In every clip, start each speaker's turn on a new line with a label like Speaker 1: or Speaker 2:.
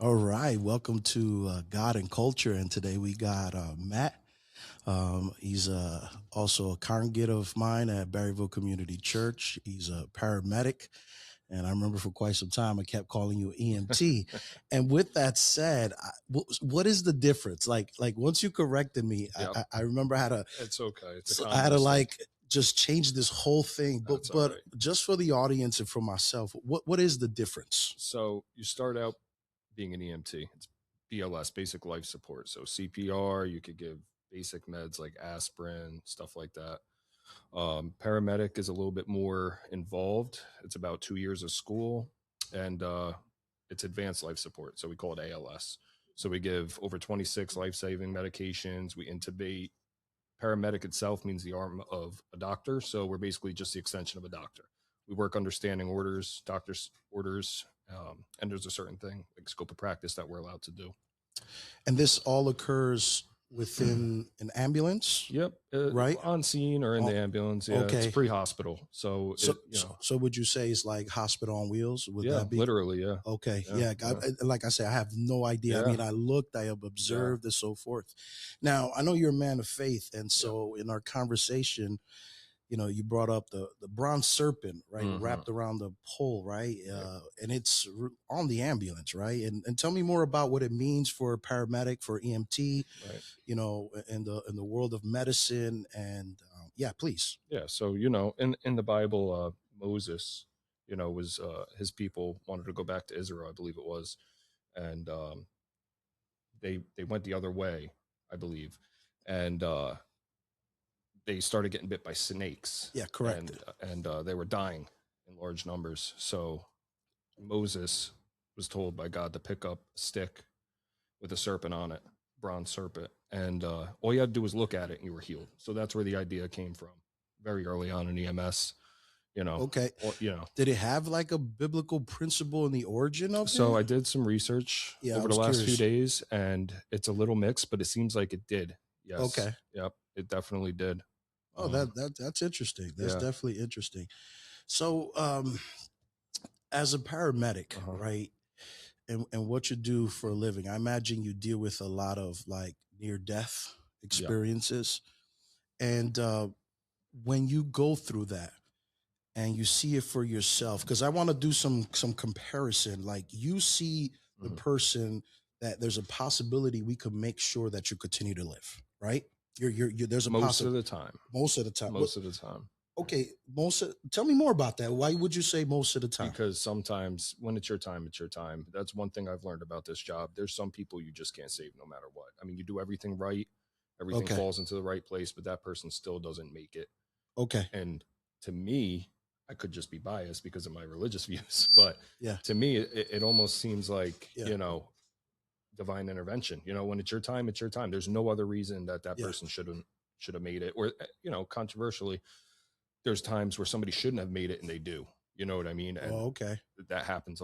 Speaker 1: All right, welcome to God and Culture, and today we got Matt. He's also a congregate of mine at Berryville Community Church. He's a paramedic, and I remember for quite some time I kept calling you EMT. And with that said, what is the difference? Like once you corrected me,
Speaker 2: Yep.
Speaker 1: I remember I had to
Speaker 2: It's okay. It's a
Speaker 1: so I
Speaker 2: common
Speaker 1: had to
Speaker 2: mistake.
Speaker 1: just change this whole thing. But
Speaker 2: That's all
Speaker 1: but
Speaker 2: right.
Speaker 1: just for the audience and for myself, what is the difference?
Speaker 2: So you start out being an EMT. It's BLS, basic life support. So CPR, you could give basic meds like aspirin, stuff like that. Paramedic is a little bit more involved. It's about 2 years of school, and it's advanced life support. So we call it ALS. So we give over 26 life-saving medications. We intubate. Paramedic itself means the arm of a doctor. So we're basically just the extension of a doctor. We work understanding orders, doctor's orders, and there's a certain thing like scope of practice that we're allowed to do.
Speaker 1: And this all occurs within an ambulance,
Speaker 2: Yep,
Speaker 1: right?
Speaker 2: on scene or in the ambulance. Yeah, it's
Speaker 1: Okay.
Speaker 2: pre-hospital, so
Speaker 1: So,
Speaker 2: it,
Speaker 1: so would you say it's like hospital on wheels? Would
Speaker 2: yeah,
Speaker 1: that be?
Speaker 2: literally, yeah,
Speaker 1: Okay.
Speaker 2: yeah,
Speaker 1: Yeah.
Speaker 2: yeah,
Speaker 1: Like I said, I have no idea. I
Speaker 2: yeah,
Speaker 1: mean, I looked, I have
Speaker 2: yeah,
Speaker 1: observed, and so forth. Now, I know you're a man of faith. And
Speaker 2: yeah.
Speaker 1: so in our conversation, you brought up the bronze serpent, right,
Speaker 2: Mm-hmm.
Speaker 1: wrapped around the pole, right,
Speaker 2: Yep.
Speaker 1: and it's on the ambulance, right, and tell me more about what it means for a paramedic, for EMT,
Speaker 2: Right.
Speaker 1: in the world of medicine, and yeah, please.
Speaker 2: Yeah. So in the Bible, Moses, was his people wanted to go back to Israel, I believe it was, and they went the other way, I believe, and they started getting bit by snakes,
Speaker 1: Yeah, correct.
Speaker 2: and they were dying in large numbers. So Moses was told by God to pick up a stick with a serpent on it, bronze serpent, and all you had to do was look at it, and you were healed. So that's where the idea came from, very early on in EMS.
Speaker 1: Okay.
Speaker 2: Or,
Speaker 1: Did it have like a biblical principle in the origin of
Speaker 2: So
Speaker 1: it?
Speaker 2: I did some research
Speaker 1: Yeah, I
Speaker 2: over the
Speaker 1: was
Speaker 2: last few
Speaker 1: curious.
Speaker 2: days, and it's a little mixed, but it seems like it did. Yes.
Speaker 1: Okay.
Speaker 2: Yep. It definitely did.
Speaker 1: Oh, that's interesting. That's
Speaker 2: Yeah.
Speaker 1: definitely interesting. So as a paramedic,
Speaker 2: Uh-huh.
Speaker 1: right, and what you do for a living, I imagine you deal with a lot of like near death
Speaker 2: Yeah.
Speaker 1: experiences. And when you go through that and you see it for yourself, because I want to do some comparison, like you see the
Speaker 2: Mhm.
Speaker 1: person that there's a possibility we could make sure that you continue to live, right? There's a
Speaker 2: Most
Speaker 1: possible
Speaker 2: of the time.
Speaker 1: most of the time.
Speaker 2: Most of the time.
Speaker 1: Okay, tell me more about that. Why would you say most of the time?
Speaker 2: Because sometimes when it's your time, it's your time. That's one thing I've learned about this job. There's some people you just can't save no matter what. I mean, you do everything right, everything
Speaker 1: Okay,
Speaker 2: falls into the right place, but that person still doesn't make it.
Speaker 1: okay,
Speaker 2: And to me, I could just be biased because of my religious views, but
Speaker 1: yeah,
Speaker 2: to me, it almost seems like,
Speaker 1: yeah,
Speaker 2: divine intervention. When it's your time, it's your time. There's no other reason that
Speaker 1: yeah.
Speaker 2: person should have made it. Or, controversially, there's times where somebody shouldn't have made it and they do. You know what I mean? And
Speaker 1: Oh, okay.
Speaker 2: that happens.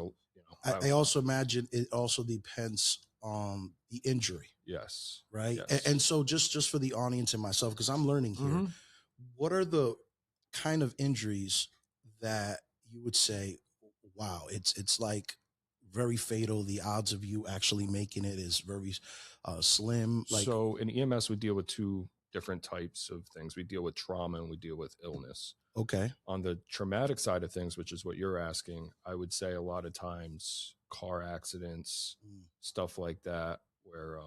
Speaker 1: I also imagine it also depends on the injury,
Speaker 2: Yes.
Speaker 1: right?
Speaker 2: Yes.
Speaker 1: And so just for the audience and myself, because I'm learning here,
Speaker 2: Mhm.
Speaker 1: what are the kind of injuries that you would say, wow, it's like very fatal. The odds of you actually making it is very slim. Like,
Speaker 2: So in EMS, we deal with two different types of things. We deal with trauma and we deal with illness.
Speaker 1: okay,
Speaker 2: On the traumatic side of things, which is what you're asking, I would say a lot of times car accidents, stuff like that, where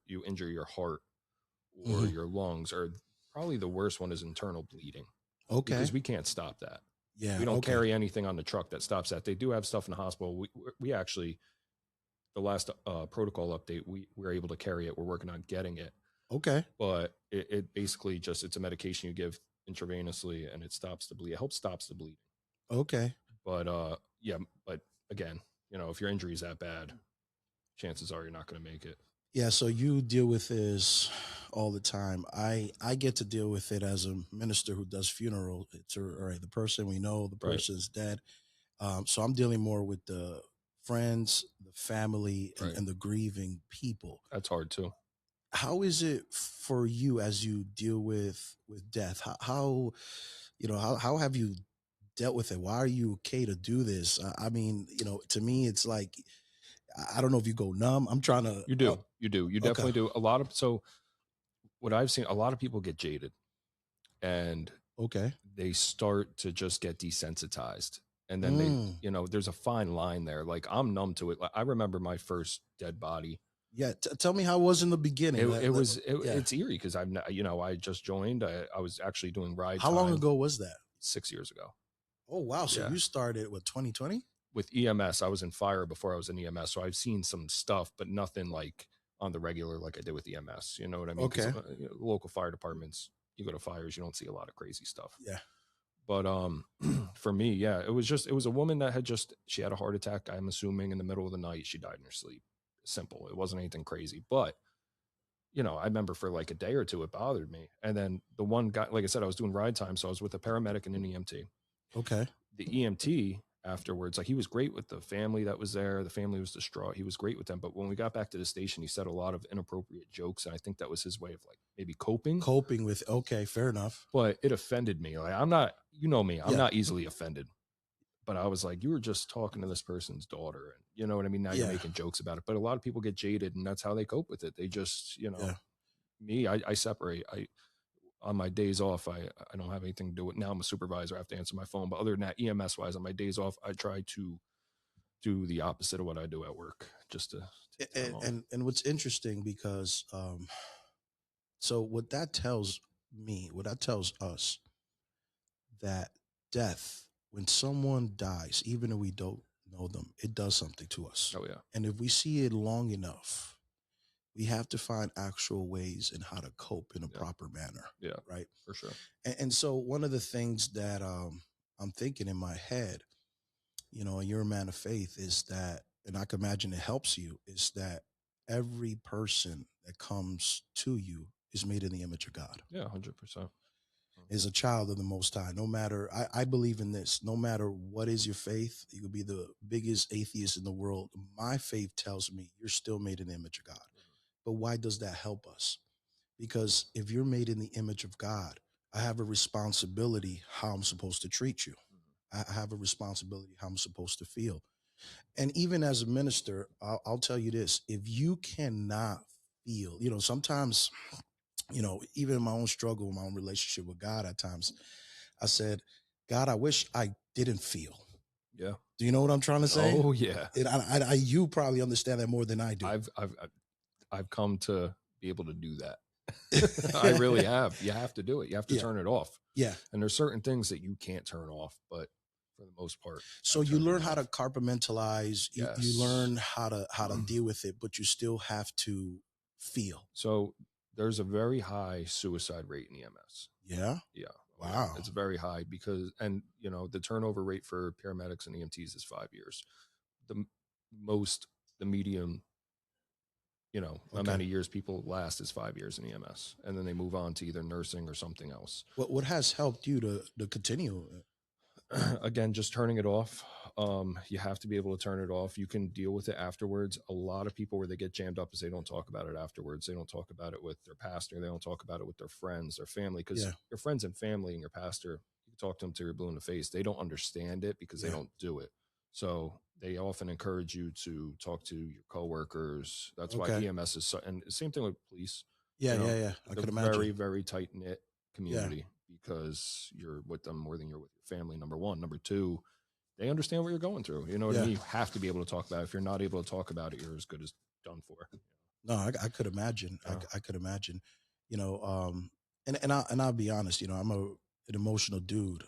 Speaker 2: you injure your heart or
Speaker 1: mm-hmm.
Speaker 2: your lungs, or probably the worst one is internal bleeding,
Speaker 1: Okay,
Speaker 2: because we can't stop that.
Speaker 1: yeah,
Speaker 2: We don't
Speaker 1: okay,
Speaker 2: carry anything on the truck that stops that. They do have stuff in the hospital. We actually, the last protocol update, we were able to carry it. We're working on getting it,
Speaker 1: okay,
Speaker 2: but it basically just, it's a medication you give intravenously and it stops the bleed. It helps stops the bleeding.
Speaker 1: okay.
Speaker 2: But yeah, but again, if your injury is that bad, chances are you're not going to make it.
Speaker 1: Yeah, so you deal with this all the time. I get to deal with it as a minister who does funeral. It's all right. The person we know, the
Speaker 2: Right.
Speaker 1: person's dead. So I'm dealing more with the friends, the family, and,
Speaker 2: Right.
Speaker 1: and the grieving people.
Speaker 2: That's hard too.
Speaker 1: How is it for you as you deal with death? How have you dealt with it? Why are you okay to do this? I mean, to me, it's like I don't know if you go numb. I'm trying to.
Speaker 2: You do, you do, you
Speaker 1: Okay.
Speaker 2: definitely do. A lot of so what I've seen, a lot of people get jaded and
Speaker 1: Okay.
Speaker 2: they start to just get desensitized. And then they,
Speaker 1: Mm.
Speaker 2: there's a fine line there. Like I'm numb to it. Like, I remember my first dead body.
Speaker 1: Yeah. Tell me how it was in the beginning. Yeah.
Speaker 2: It's eerie because I just joined. I was actually doing ride
Speaker 1: How long
Speaker 2: time
Speaker 1: ago was that?
Speaker 2: 6 years ago.
Speaker 1: Oh wow. So
Speaker 2: Yeah.
Speaker 1: you started with 2020?
Speaker 2: With EMS, I was in fire before I was in EMS. So I've seen some stuff, but nothing like on the regular like I did with EMS. You know what I mean? Because
Speaker 1: Okay.
Speaker 2: local fire departments, you go to fires, you don't see a lot of crazy stuff.
Speaker 1: Yeah.
Speaker 2: But for me, yeah, it was a woman that she had a heart attack. I'm assuming in the middle of the night, she died in her sleep. Simple. It wasn't anything crazy, but I remember for like a day or two, it bothered me. And then the one guy, like I said, I was doing ride time, so I was with a paramedic and an EMT.
Speaker 1: Okay.
Speaker 2: The EMT afterwards, like he was great with the family that was there. The family was distraught. He was great with them. But when we got back to the station, he said a lot of inappropriate jokes. And I think that was his way of like maybe coping.
Speaker 1: Coping with. Okay. Fair enough.
Speaker 2: But it offended me. Like I'm not, you know me, I'm
Speaker 1: Yeah.
Speaker 2: not easily offended. But I was like, you were just talking to this person's daughter. And you know what I mean? Now you're
Speaker 1: Yeah.
Speaker 2: making jokes about it. But a lot of people get jaded and that's how they cope with it. They just,
Speaker 1: Yeah.
Speaker 2: me, I separate. On my days off, I don't have anything to do with. Now I'm a supervisor. I have to answer my phone. But other than that, EMS wise, on my days off, I try to do the opposite of what I do at work, just to take time off.
Speaker 1: And what's interesting because so what that tells me, what that tells us, that death, when someone dies, even if we don't know them, it does something to us.
Speaker 2: Oh yeah,
Speaker 1: And if we see it long enough, we have to find actual ways in how to cope in a
Speaker 2: yeah,
Speaker 1: proper manner,
Speaker 2: yeah,
Speaker 1: right?
Speaker 2: for sure.
Speaker 1: And so one of the things that I'm thinking in my head, and you're a man of faith, is that, and I can imagine it helps you, is that every person that comes to you is made in the image of God,
Speaker 2: Yeah, 100%.
Speaker 1: is a child of the Most High. No matter, I believe in this, no matter what is your faith, you could be the biggest atheist in the world. My faith tells me you're still made in the image of God. But why does that help us? Because if you're made in the image of God, I have a responsibility how I'm supposed to treat you. I have a responsibility how I'm supposed to feel. And even as a minister, I'll tell you this: if you cannot feel, sometimes, even in my own struggle, my own relationship with God, at times, I said, God, I wish I didn't feel.
Speaker 2: Yeah.
Speaker 1: Do you know what I'm trying to say?
Speaker 2: Oh yeah.
Speaker 1: And you probably understand that more than I do.
Speaker 2: I've come to be able to do that. I really have. You have to do it. You have to
Speaker 1: Yeah.
Speaker 2: turn it off.
Speaker 1: Yeah.
Speaker 2: And there's certain things that you can't turn off, but for the most part.
Speaker 1: So you learn how to compartmentalize. You
Speaker 2: Yes.
Speaker 1: learn how to deal with it, but you still have to feel.
Speaker 2: So there's a very high suicide rate in EMS.
Speaker 1: Yeah.
Speaker 2: Yeah.
Speaker 1: Wow.
Speaker 2: It's very high because, and the turnover rate for paramedics and EMTs is 5 years. The medium, amount of years people last is 5 years in EMS, and then they move on to either nursing or something else.
Speaker 1: What has helped you to continue?
Speaker 2: Again, just turning it off. You have to be able to turn it off. You can deal with it afterwards. A lot of people where they get jammed up is they don't talk about it afterwards. They don't talk about it with their pastor. They don't talk about it with their friends, their family, because your friends and family and your pastor, you can talk to them till you're blue in the face. They don't understand it because they don't do it. So they often encourage you to talk to your coworkers. That's why EMS is so, and same thing with police.
Speaker 1: Yeah. I could imagine.
Speaker 2: Very, very tight knit community because you're with them more than you're with your family. Number one. Number two, they understand what you're going through. You know what I mean? You have to be able to talk about it. If you're not able to talk about it, you're as good as done for.
Speaker 1: No, I could imagine. I could imagine. And I'll be honest. I'm an emotional dude.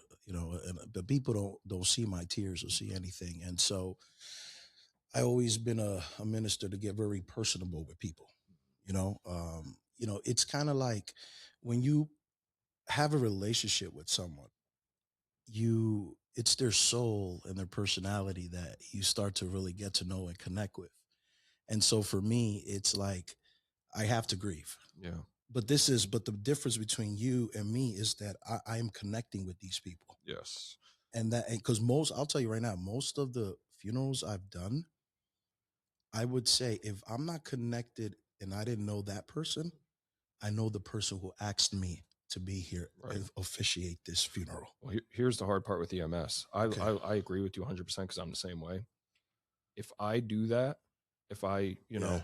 Speaker 1: But people don't see my tears or see anything, and so I always been a minister to get very personable with people. It's kind of like when you have a relationship with someone, it's their soul and their personality that you start to really get to know and connect with. And so for me, it's like I have to grieve.
Speaker 2: Yeah.
Speaker 1: But the difference between you and me is that I am connecting with these people.
Speaker 2: Yes.
Speaker 1: And because I'll tell you right now, most of the funerals I've done, I would say if I'm not connected and I didn't know that person, I know the person who asked me to be here and officiate this funeral.
Speaker 2: Well, here's the hard part with EMS. I agree with you 100% because I'm the same way. If I do that, if I,
Speaker 1: Yeah.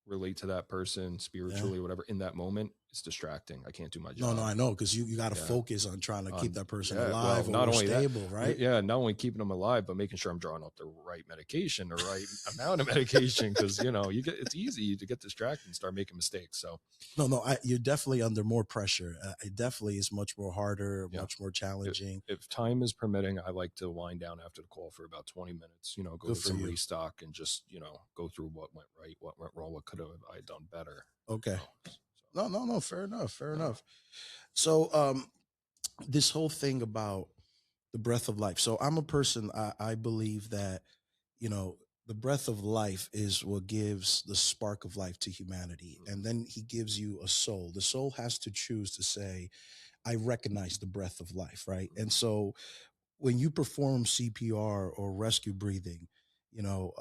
Speaker 2: relate to that person
Speaker 1: Yeah.
Speaker 2: spiritually or whatever in that moment, it's distracting. I can't do my
Speaker 1: No,
Speaker 2: job.
Speaker 1: I know, because you got to
Speaker 2: Yeah.
Speaker 1: focus on trying to keep that person
Speaker 2: Yeah, well,
Speaker 1: alive
Speaker 2: not
Speaker 1: or
Speaker 2: only that,
Speaker 1: stable, right?
Speaker 2: yeah, not only keeping them alive, but making sure I'm drawing up the right medication, the right amount of medication, because it's easy to get distracted and start making mistakes. So
Speaker 1: No, you're definitely under more pressure. It definitely is much more harder,
Speaker 2: yeah,
Speaker 1: much more
Speaker 2: if,
Speaker 1: challenging.
Speaker 2: if time is permitting, I like to wind down after the call for about 20 minutes. Go
Speaker 1: Good
Speaker 2: to
Speaker 1: for
Speaker 2: some
Speaker 1: you.
Speaker 2: restock and just go through what went right, what went wrong, what could have I done better.
Speaker 1: Okay.
Speaker 2: So,
Speaker 1: No. Fair enough. Fair
Speaker 2: yeah.
Speaker 1: enough. So, this whole thing about the breath of life. So, I'm a person. I believe that you know the breath of life is what gives the spark of life to humanity,
Speaker 2: Mhm.
Speaker 1: and then He gives you a soul. The soul has to choose to say, "I recognize the breath of life," right? And so, when you perform CPR or rescue breathing, you know,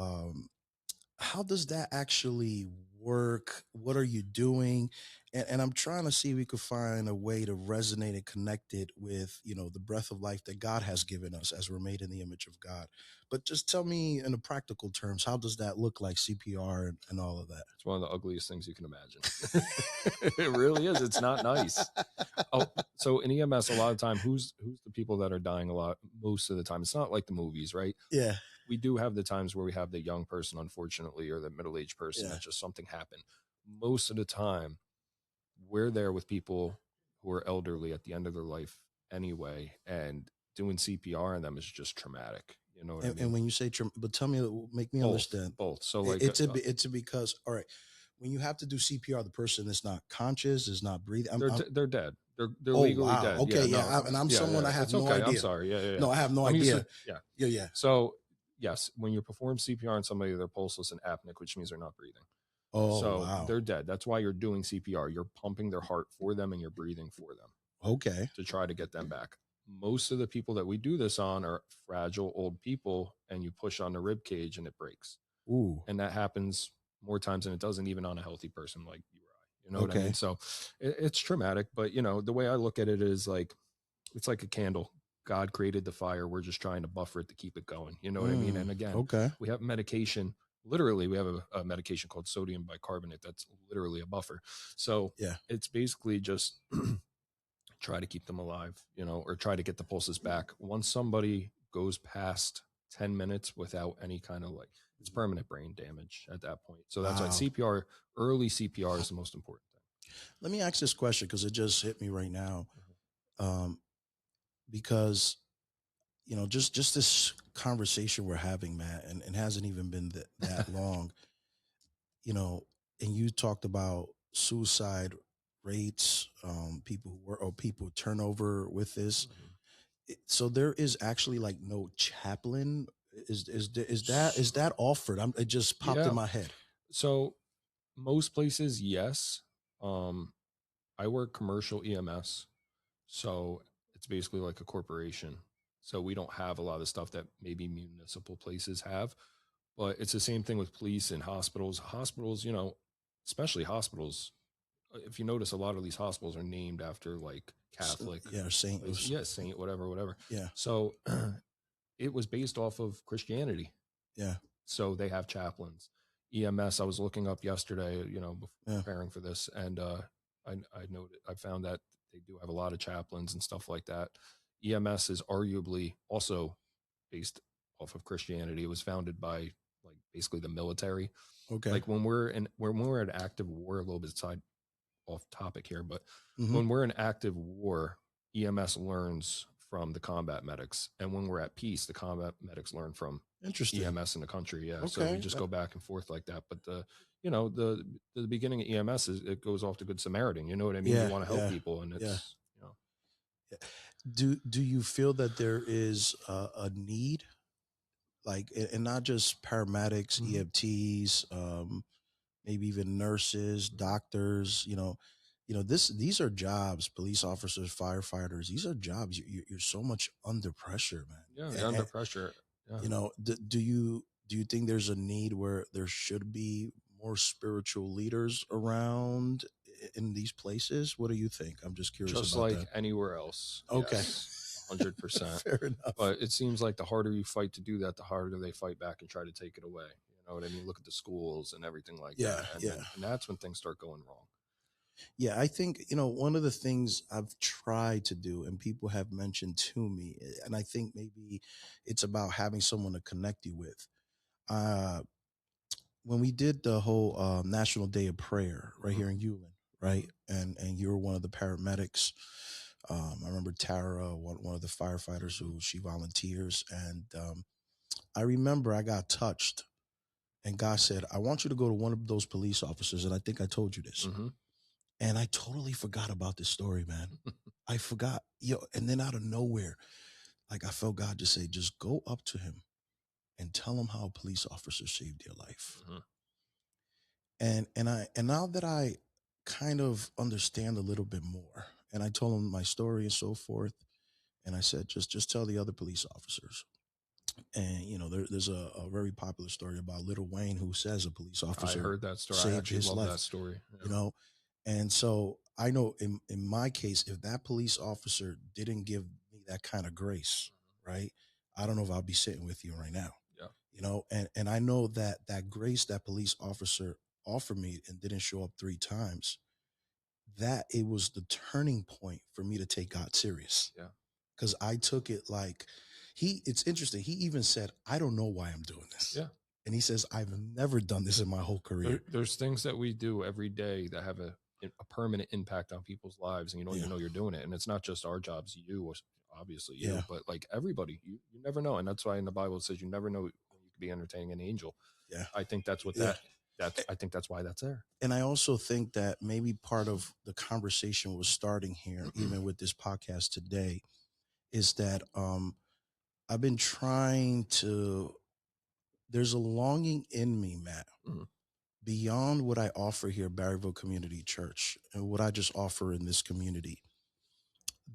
Speaker 1: how does that actually work? What are you doing? And I'm trying to see if we could find a way to resonate and connect it with, the breath of life that God has given us as we're made in the image of God. But just tell me in the practical terms, how does that look like CPR and all of that?
Speaker 2: It's one of the ugliest things you can imagine. It really is. It's not nice. Oh, so in EMS, a lot of time, who's the people that are dying a lot most of the time? It's not like the movies, right?
Speaker 1: Yeah,
Speaker 2: We do have the times where we have the young person, unfortunately, or the middle-aged person
Speaker 1: yeah.
Speaker 2: that just something happened. Most of the time, we're there with people who are elderly at the end of their life anyway, and doing CPR on them is just traumatic. You know what I
Speaker 1: And
Speaker 2: mean?
Speaker 1: when you say, but tell me, make me
Speaker 2: Both,
Speaker 1: understand.
Speaker 2: both. So like,
Speaker 1: It's because, all right, when you have to do CPR, the person is not conscious, is not breathing.
Speaker 2: they're dead. They're
Speaker 1: Oh
Speaker 2: legally
Speaker 1: wow.
Speaker 2: dead.
Speaker 1: Okay,
Speaker 2: Yeah, no,
Speaker 1: yeah. And I'm
Speaker 2: yeah,
Speaker 1: someone,
Speaker 2: yeah.
Speaker 1: I have
Speaker 2: It's
Speaker 1: no
Speaker 2: okay. I'm
Speaker 1: idea.
Speaker 2: sorry. Yeah, yeah, yeah.
Speaker 1: No, I have no
Speaker 2: I'm used to
Speaker 1: idea.
Speaker 2: yeah.
Speaker 1: Yeah, yeah.
Speaker 2: So yes, when you perform CPR on somebody, they're pulseless and apneic, which means they're not breathing.
Speaker 1: Oh
Speaker 2: So
Speaker 1: wow.
Speaker 2: they're dead. That's why you're doing CPR. You're pumping their heart for them and you're breathing for them
Speaker 1: Okay.
Speaker 2: to try to get them back. Most of the people that we do this on are fragile old people, and you push on the rib cage and it breaks.
Speaker 1: Ooh.
Speaker 2: And that happens more times than it doesn't even on a healthy person like you or I. You know what I mean?
Speaker 1: Okay.
Speaker 2: So it's traumatic, but the way I look at it is like it's like a candle. God created the fire. We're just trying to buffer it to keep it going. You know what I mean? And again,
Speaker 1: Okay.
Speaker 2: we have medication. Literally, we have a medication called sodium bicarbonate that's literally a buffer. So
Speaker 1: Yeah.
Speaker 2: it's basically just try to keep them alive, or try to get the pulses back. Once somebody goes past 10 minutes without any kind of like, it's permanent brain damage at that point. So that's why
Speaker 1: Wow.
Speaker 2: CPR, early CPR is the most important thing.
Speaker 1: Let me ask this question because it just hit me right now. Um, because just this conversation we're having, Matt, and hasn't even been that long. You know, and you talked about suicide rates, people who were or people turnover with this.
Speaker 2: Mhm.
Speaker 1: So there is actually like no chaplain. Is that offered? It just popped in
Speaker 2: Yeah.
Speaker 1: my head.
Speaker 2: So most places, yes. Um, I work commercial EMS, so it's basically like a corporation. So we don't have a lot of stuff that maybe municipal places have, but it's the same thing with police and hospitals. Hospitals, especially hospitals. If you notice, a lot of these hospitals are named after like Catholic
Speaker 1: Yeah, Saint
Speaker 2: places.
Speaker 1: was.
Speaker 2: Yeah, saint, whatever, whatever.
Speaker 1: Yeah,
Speaker 2: So it was based off of Christianity.
Speaker 1: yeah,
Speaker 2: So they have chaplains. EMS, I was looking up yesterday, before
Speaker 1: yeah.
Speaker 2: preparing for this, and I found that they do have a lot of chaplains and stuff like that. EMS is arguably also based off of Christianity. It was founded by like basically the military.
Speaker 1: Okay.
Speaker 2: Like when we're in active war, a little bit side off topic here, but
Speaker 1: Hmm.
Speaker 2: when we're in active war, EMS learns from the combat medics, and when we're at peace, the combat medics learn from
Speaker 1: Interesting.
Speaker 2: EMS in the country. Yeah, so we
Speaker 1: Okay.
Speaker 2: just go back and forth like that. But the beginning of EMS is it goes off to Good Samaritan. You know what I mean? You
Speaker 1: Yeah,
Speaker 2: want to help
Speaker 1: yeah,
Speaker 2: people, and
Speaker 1: yeah.
Speaker 2: it's
Speaker 1: Yeah. Do you feel that there is a need, like, and not just paramedics,
Speaker 2: Mhm.
Speaker 1: EMTs, maybe even nurses, doctors? These are jobs. Police officers, firefighters. These are jobs. You're so much under pressure,
Speaker 2: Yeah,
Speaker 1: man.
Speaker 2: you're under pressure. Yeah,
Speaker 1: Do you think there's a need where there should be more spiritual leaders around in these places? What do you think? I'm just curious
Speaker 2: just
Speaker 1: about
Speaker 2: like
Speaker 1: that.
Speaker 2: anywhere else.
Speaker 1: Okay.
Speaker 2: Yes, 100%.
Speaker 1: Fair enough.
Speaker 2: But it seems like the harder you fight to do that, the harder they fight back and try to take it away. You know what I mean? Look at the schools and everything like
Speaker 1: Yeah,
Speaker 2: that, and
Speaker 1: yeah.
Speaker 2: then and that's when things start going wrong.
Speaker 1: Yeah, I think, one of the things I've tried to do and people have mentioned to me, and I think maybe it's about having someone to connect you with. Uh, when we did the whole National Day of Prayer right
Speaker 2: Hmm.
Speaker 1: here in Ulan,
Speaker 2: Hmm.
Speaker 1: right? And you were one of the paramedics. I remember Tara, one of the firefighters
Speaker 2: Hmm.
Speaker 1: who she volunteers. And I remember I got touched and God said, I want you to go to one of those police officers. And I think I told you this.
Speaker 2: Hmm.
Speaker 1: And I totally forgot about this story, man. I forgot. And then out of nowhere, like I felt God just say, just go up to him and tell him how a police officer saved your life.
Speaker 2: Hmm.
Speaker 1: And now that I kind of understand a little bit more, and I told him my story and so forth, and I said, just tell the other police officers. And there's a very popular story about Little Wayne who says a police
Speaker 2: I
Speaker 1: officer
Speaker 2: heard that story. I
Speaker 1: saved
Speaker 2: actually
Speaker 1: his
Speaker 2: love that
Speaker 1: life.
Speaker 2: story.
Speaker 1: You
Speaker 2: Yeah.
Speaker 1: know, and so I know in my case, if that police officer didn't give me that kind of grace,
Speaker 2: Hmm.
Speaker 1: right, I don't know if I'll be sitting with you right now.
Speaker 2: Yeah.
Speaker 1: And I know that that grace that police officer offered me and didn't show up 3 times, that it was the turning point for me to take God serious.
Speaker 2: Yeah.
Speaker 1: Because I took it like it's interesting. He even said, I don't know why I'm doing this.
Speaker 2: Yeah.
Speaker 1: And he says, I've never done this in my whole career.
Speaker 2: There's things that we do every day that have a permanent impact on people's lives, and you don't
Speaker 1: Yeah.
Speaker 2: even know you're doing it. And it's not just our jobs, obviously
Speaker 1: Yeah.
Speaker 2: you, but like everybody, you never know. And that's why in the Bible it says you never know when you could be entertaining an angel.
Speaker 1: Yeah.
Speaker 2: I think that's what
Speaker 1: Yeah.
Speaker 2: I think that's why that's there.
Speaker 1: And I also think that maybe part of the conversation was starting here, even with this podcast today, is that I've been trying to, there's a longing in me, Matt,
Speaker 2: Mhm.
Speaker 1: beyond what I offer here, Barryville Community Church, and what I just offer in this community,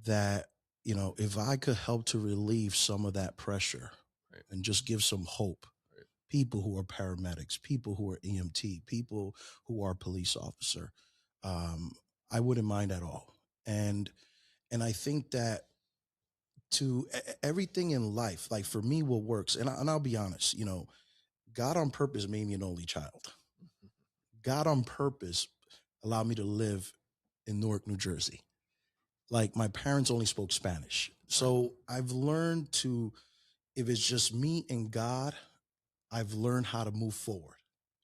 Speaker 1: that, if I could help to relieve some of that pressure
Speaker 2: Right.
Speaker 1: and just give some hope,
Speaker 2: Right.
Speaker 1: people who are paramedics, people who are EMT, people who are police officer, um, I wouldn't mind at all. And I think that everything in life, like for me, what works, and I'll be honest, God on purpose made me an only child.
Speaker 2: Mhm.
Speaker 1: God on purpose allowed me to live in Newark, New Jersey. Like my parents only spoke Spanish.
Speaker 2: Right.
Speaker 1: So I've learned to, if it's just me and God, I've learned how to move forward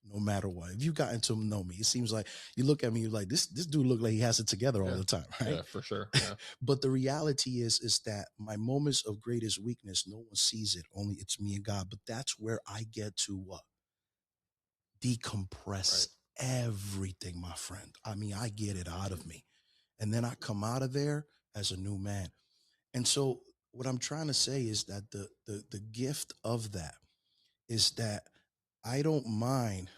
Speaker 1: no matter what. If you've gotten to know me, it seems like you look at me, you're like, this dude look like he has it together all
Speaker 2: Yeah.
Speaker 1: the time, right?
Speaker 2: Yeah, for sure. Yeah.
Speaker 1: But the reality is that my moments of greatest weakness, no one sees it, only it's me and God. But that's where I get to what? Decompress
Speaker 2: Right.
Speaker 1: everything, my friend. I mean, I get it out of me. And then I come out of there as a new man. And so what I'm trying to say is that the gift of that is that I don't mind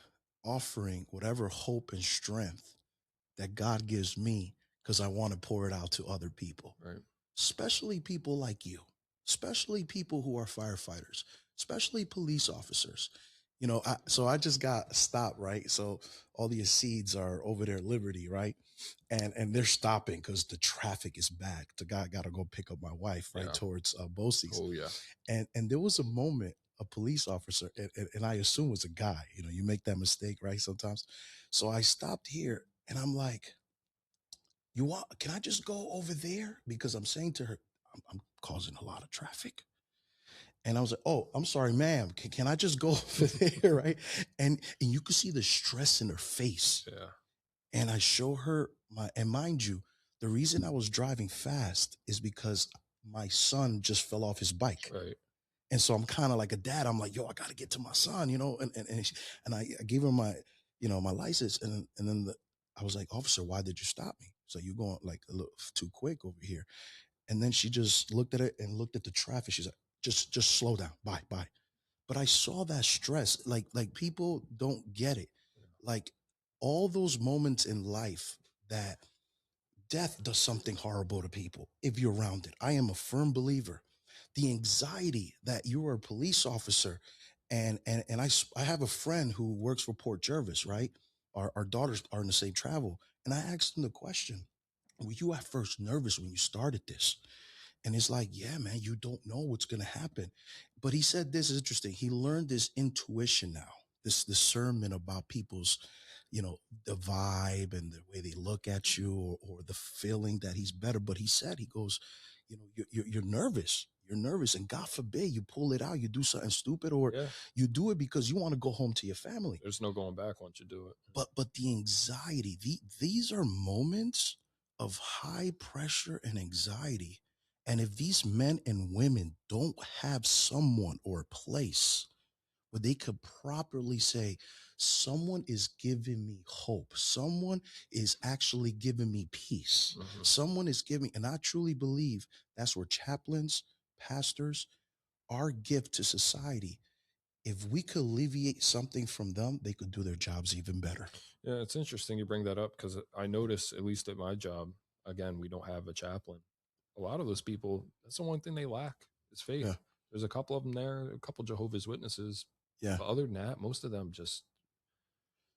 Speaker 1: offering whatever hope and strength that God gives me because I want to pour it out to other people,
Speaker 2: Right.
Speaker 1: especially people like you, especially people who are firefighters, especially police officers. So I just got stopped, right? So all these seeds are over there at Liberty, right? And they're stopping because the traffic is bad. The guy got to go pick up my wife right
Speaker 2: Yeah.
Speaker 1: towards Bosie's,
Speaker 2: Oh yeah.
Speaker 1: and there was a moment a police officer and I assume it was a guy. You make that mistake, right? Sometimes. So I stopped here and I'm like, you want? Can I just go over there? Because I'm saying to her, I'm causing a lot of traffic. And I was like, oh, I'm sorry, ma'am. Can I just go over there, right? And you could see the stress in her face.
Speaker 2: Yeah.
Speaker 1: And I show her and mind you, the reason I was driving fast is because my son just fell off his bike.
Speaker 2: Right.
Speaker 1: And so I'm kind of like a dad. I'm like, yo, I got to get to my son, and I gave her my license. And then I was like, officer, why did you stop me? So you going like a little too quick over here. And then she just looked at it and looked at the traffic. She's like, just slow down. Bye, bye. But I saw that stress. Like people don't get it.
Speaker 2: Yeah.
Speaker 1: Like all those moments in life that death does something horrible to people if you're around it. I am a firm believer. The anxiety that you are a police officer, and I have a friend who works for Port Jervis, right? Our daughters are in the same travel, and I asked him the question: were you at first nervous when you started this? And it's like, yeah, man, you don't know what's going to happen. But he said this is interesting. He learned this intuition now. this discernment about people's, the vibe and the way they look at you, or the feeling that he's better. But he said, he goes, you're nervous. You're nervous, and God forbid you pull it out, you do something stupid, or
Speaker 2: Yeah,
Speaker 1: you do it because you want to go home to your family.
Speaker 2: there's no going back once you do it.
Speaker 1: But the anxiety, these are moments of high pressure and anxiety. And if these men and women don't have someone or a place where they could properly say, someone is giving me hope, someone is actually giving me peace,
Speaker 2: Hmm.
Speaker 1: someone is giving, and I truly believe that's where chaplains, pastors, our gift to society, if we could alleviate something from them, they could do their jobs even better.
Speaker 2: Yeah, it's interesting you bring that up because I notice, at least at my job, again, we don't have a chaplain. A lot of those people, that's the one thing they lack is
Speaker 1: Yeah.
Speaker 2: faith. There's a couple of them there, a couple Jehovah's Witnesses,
Speaker 1: Yeah.
Speaker 2: but other than that, most of them just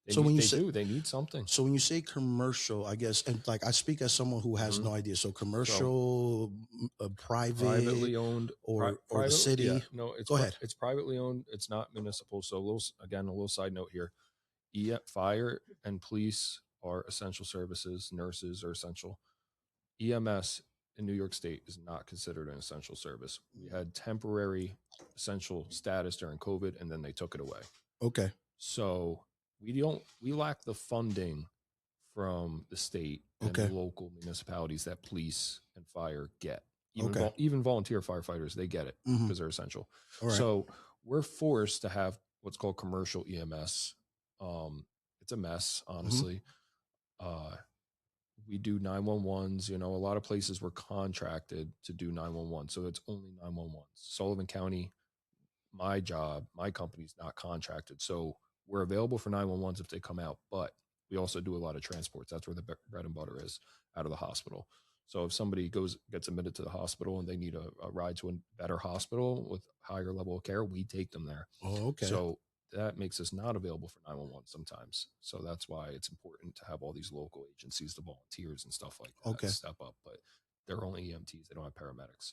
Speaker 2: they
Speaker 1: So
Speaker 2: need
Speaker 1: when you
Speaker 2: they
Speaker 1: say
Speaker 2: do they need something.
Speaker 1: so when you say commercial, I guess, and like I speak as someone who has
Speaker 2: Hmm.
Speaker 1: no idea. So
Speaker 2: So
Speaker 1: commercial, private,
Speaker 2: privately owned,
Speaker 1: or the
Speaker 2: private, yeah,
Speaker 1: city.
Speaker 2: no, it's
Speaker 1: Go ahead.
Speaker 2: it's privately owned. It's not municipal. So again, a little side note here: fire and police are essential services. Nurses are essential. EMS in New York State is not considered an essential service. We had temporary essential status during COVID, and then they took it away.
Speaker 1: Okay.
Speaker 2: So we lack the funding from the state and the
Speaker 1: Okay.
Speaker 2: local municipalities that police and fire get.
Speaker 1: Okay.
Speaker 2: Even volunteer firefighters, they get it
Speaker 1: Mm-hmm.
Speaker 2: because they're essential.
Speaker 1: All right.
Speaker 2: So we're forced to have what's called commercial EMS. It's a mess,
Speaker 1: Mm-hmm.
Speaker 2: honestly. Uh, we do 911s. A lot of places were contracted to do 911, so it's only 911s. Sullivan County, my job, my company's not contracted, so we're available for 911s if they come out, but we also do a lot of transports. That's where the bread and butter is, out of the hospital. So if somebody gets admitted to the hospital and they need a ride to a better hospital with higher level of care, we take them there.
Speaker 1: Oh, okay.
Speaker 2: So that makes us not available for 911 sometimes. So that's why it's important to have all these local agencies, the volunteers and stuff like that,
Speaker 1: Okay.
Speaker 2: step up. But they're only EMTs; they don't have paramedics.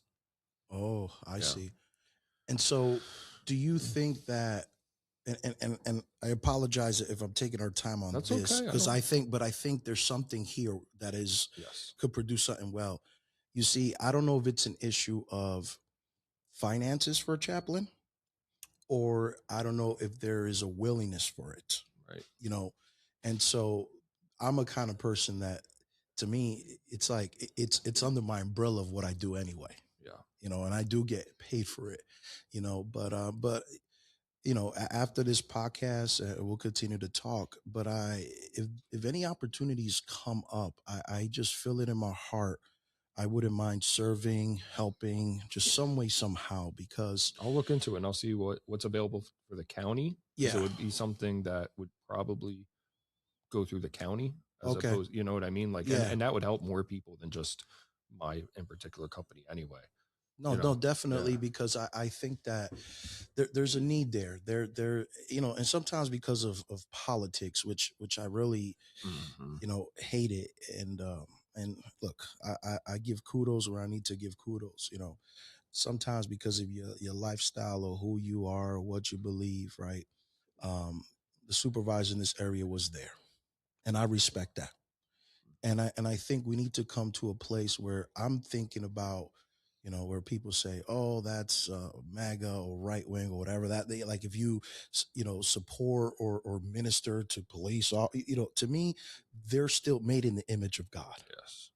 Speaker 1: Oh, I
Speaker 2: Yeah.
Speaker 1: see. And so, do you think that? And I apologize if I'm taking our time on
Speaker 2: That's
Speaker 1: this,
Speaker 2: okay. I
Speaker 1: because
Speaker 2: don't.
Speaker 1: I think there's something here that is
Speaker 2: Yes.
Speaker 1: could produce something well. You see, I don't know if it's an issue of finances for a chaplain, or I don't know if there is a willingness for it,
Speaker 2: Right.
Speaker 1: you know. And so I'm a kind of person that, to me, it's like it's under my umbrella of what I do anyway,
Speaker 2: Yeah.
Speaker 1: and I do get paid for it, but after this podcast, we'll continue to talk. But if any opportunities come up, I just feel it in my heart. I wouldn't mind serving, helping, just some way, somehow, because
Speaker 2: I'll look into it and I'll see what's available for the county because it
Speaker 1: yeah,
Speaker 2: would be something that would probably go through the county as
Speaker 1: okay,
Speaker 2: opposed, you know what I mean? Like,
Speaker 1: yeah,
Speaker 2: and that would help more people than just my in particular company anyway.
Speaker 1: no, no,
Speaker 2: Yeah.
Speaker 1: definitely, because I think that there's a need there, and sometimes because of politics, which I really,
Speaker 2: Hmm.
Speaker 1: hate it. And look, I give kudos where I need to give kudos, sometimes because of your lifestyle or who you are or what you believe, right? Um, the supervisor in this area was there, and I respect that. And I think we need to come to a place where I'm thinking about, where people say, "Oh, that's MAGA or right wing or whatever." That they like, if you, support or minister to police, to me, they're still made in the image of God,
Speaker 2: Yes.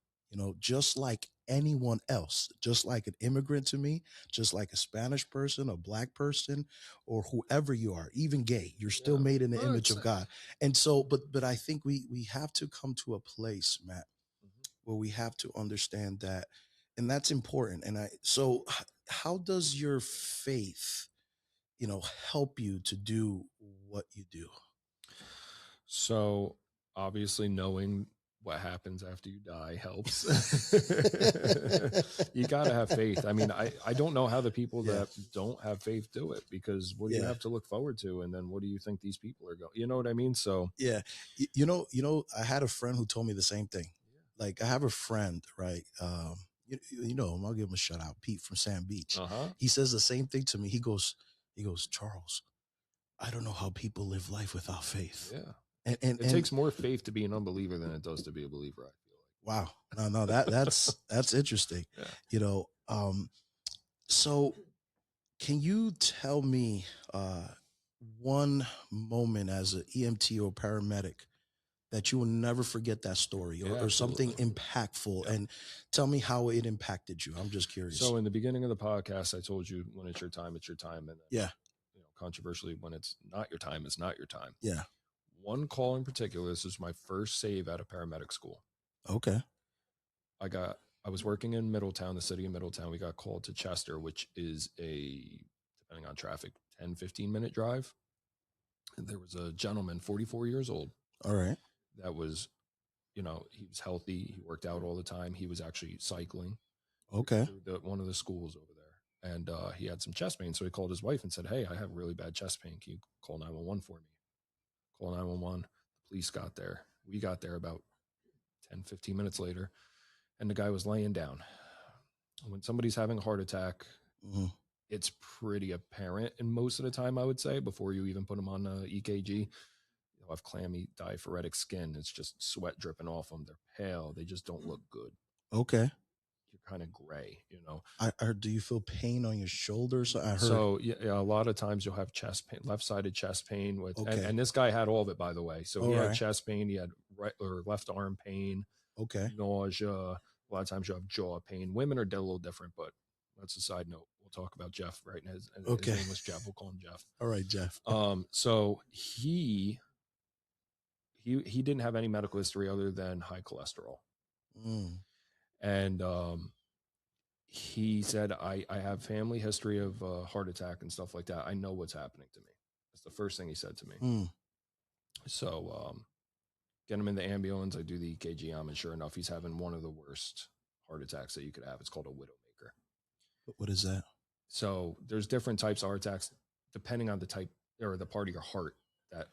Speaker 1: just like anyone else, just like an immigrant to me, just like a Spanish person, a black person, or whoever you are, even gay, you're still
Speaker 2: Yeah.
Speaker 1: made in the
Speaker 2: Well,
Speaker 1: image of God. And so, but I think we have to come to a place, Matt,
Speaker 2: mhm.
Speaker 1: where we have to understand that, and that's important. And how does your faith, help you to do what you do?
Speaker 2: So obviously knowing what happens after you die helps. You got to have faith. I mean, I don't know how the people
Speaker 1: Yeah,
Speaker 2: that don't have faith do it because what do you
Speaker 1: yeah.
Speaker 2: have to look forward to? And then what do you think these people are going? You know what I mean? So,
Speaker 1: Yeah. I had a friend who told me the same thing. Like, I have a friend, right? You know him, I'll give him a shout out, Pete from Sand Beach.
Speaker 2: uh huh.
Speaker 1: He says the same thing to me. He goes, Charles, I don't know how people live life without faith.
Speaker 2: Yeah. It
Speaker 1: And
Speaker 2: takes more faith to be an unbeliever than it does to be a believer, I feel
Speaker 1: wow, no, that's interesting.
Speaker 2: like. Yeah.
Speaker 1: You know, so can you tell me one moment as an EMT or paramedic that you will never forget that story,
Speaker 2: Yeah,
Speaker 1: or something
Speaker 2: absolutely.
Speaker 1: impactful,
Speaker 2: Yeah.
Speaker 1: and tell me how it impacted you? I'm just curious.
Speaker 2: So in the beginning of the podcast, I told you when it's your time, it's your time. And then,
Speaker 1: Yeah,
Speaker 2: controversially, when it's not your time, it's not your time.
Speaker 1: yeah.
Speaker 2: One call in particular, this was my first save out of paramedic school.
Speaker 1: Okay.
Speaker 2: I was working in Middletown, the city of Middletown. We got called to Chester, which is depending on traffic, 10, 15-minute drive. And there was a gentleman, 44 years old,
Speaker 1: All right.
Speaker 2: that was, he was healthy. He worked out all the time. He was actually cycling
Speaker 1: Okay.
Speaker 2: through one of the schools over there. And he had some chest pain. So he called his wife and said, "Hey, I have really bad chest pain. Can you call 911 for me?" Call 911. The police got there. We got there about 10, 15 minutes later, and the guy was laying down. When somebody's having a heart attack,
Speaker 1: Hmm.
Speaker 2: it's pretty apparent, and most of the time, I would say, before you even put them on EKG, they'll have clammy, diaphoretic skin. It's just sweat dripping off them. They're pale. They just don't look good.
Speaker 1: Okay.
Speaker 2: You're kind of gray.
Speaker 1: I heard, do you feel pain on your shoulders? I heard.
Speaker 2: So yeah, a lot of times you'll have chest pain, left-sided chest pain with,
Speaker 1: Okay.
Speaker 2: and this guy had all of it, by the way. So he
Speaker 1: All
Speaker 2: had
Speaker 1: right.
Speaker 2: chest pain, he had right or left arm pain,
Speaker 1: Okay.
Speaker 2: nausea. A lot of times you have jaw pain. Women are a little different, but that's a side note. We'll talk about Jeff right now. His
Speaker 1: Okay.
Speaker 2: name was Jeff. We'll call him Jeff.
Speaker 1: All right, Jeff.
Speaker 2: So he didn't have any medical history other than high cholesterol,
Speaker 1: Mm.
Speaker 2: and he said, I have family history of heart attack and stuff like that. I know what's happening to me. That's the first thing he said to me.
Speaker 1: Mm.
Speaker 2: So get him in the ambulance. I do the EKG on him, and sure enough, he's having one of the worst heart attacks that you could have. It's called a widowmaker.
Speaker 1: What is that?
Speaker 2: So there's different types of heart attacks depending on the type or the part of your heart that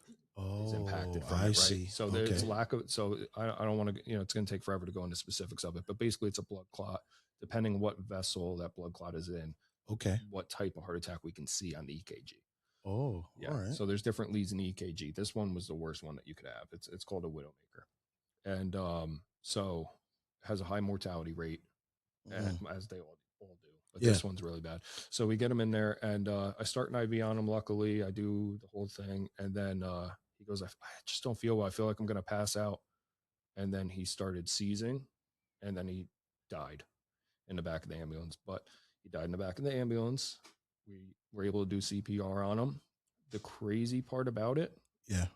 Speaker 2: is impacted
Speaker 1: Oh,
Speaker 2: from
Speaker 1: I
Speaker 2: it, right?
Speaker 1: see.
Speaker 2: So
Speaker 1: Okay.
Speaker 2: there's lack of. So I don't want to. It's going to take forever to go into specifics of it, but basically, it's a blood clot. Depending what vessel that blood clot is in,
Speaker 1: Okay.
Speaker 2: what type of heart attack we can see on the EKG.
Speaker 1: Oh,
Speaker 2: Yeah.
Speaker 1: all right.
Speaker 2: So there's different leads in the EKG. This one was the worst one that you could have. It's called a widowmaker, and so it has a high mortality rate, as they all do. But
Speaker 1: Yeah.
Speaker 2: this one's really bad. So we get him in there, and I start an IV on him. Luckily, I do the whole thing, and then he goes, I just don't feel well. I feel like I'm going to pass out." And then he started seizing, and then he died in the back of the ambulance. But he died in the back of the ambulance. We were able to do CPR on him. The crazy part about it,
Speaker 1: Yeah.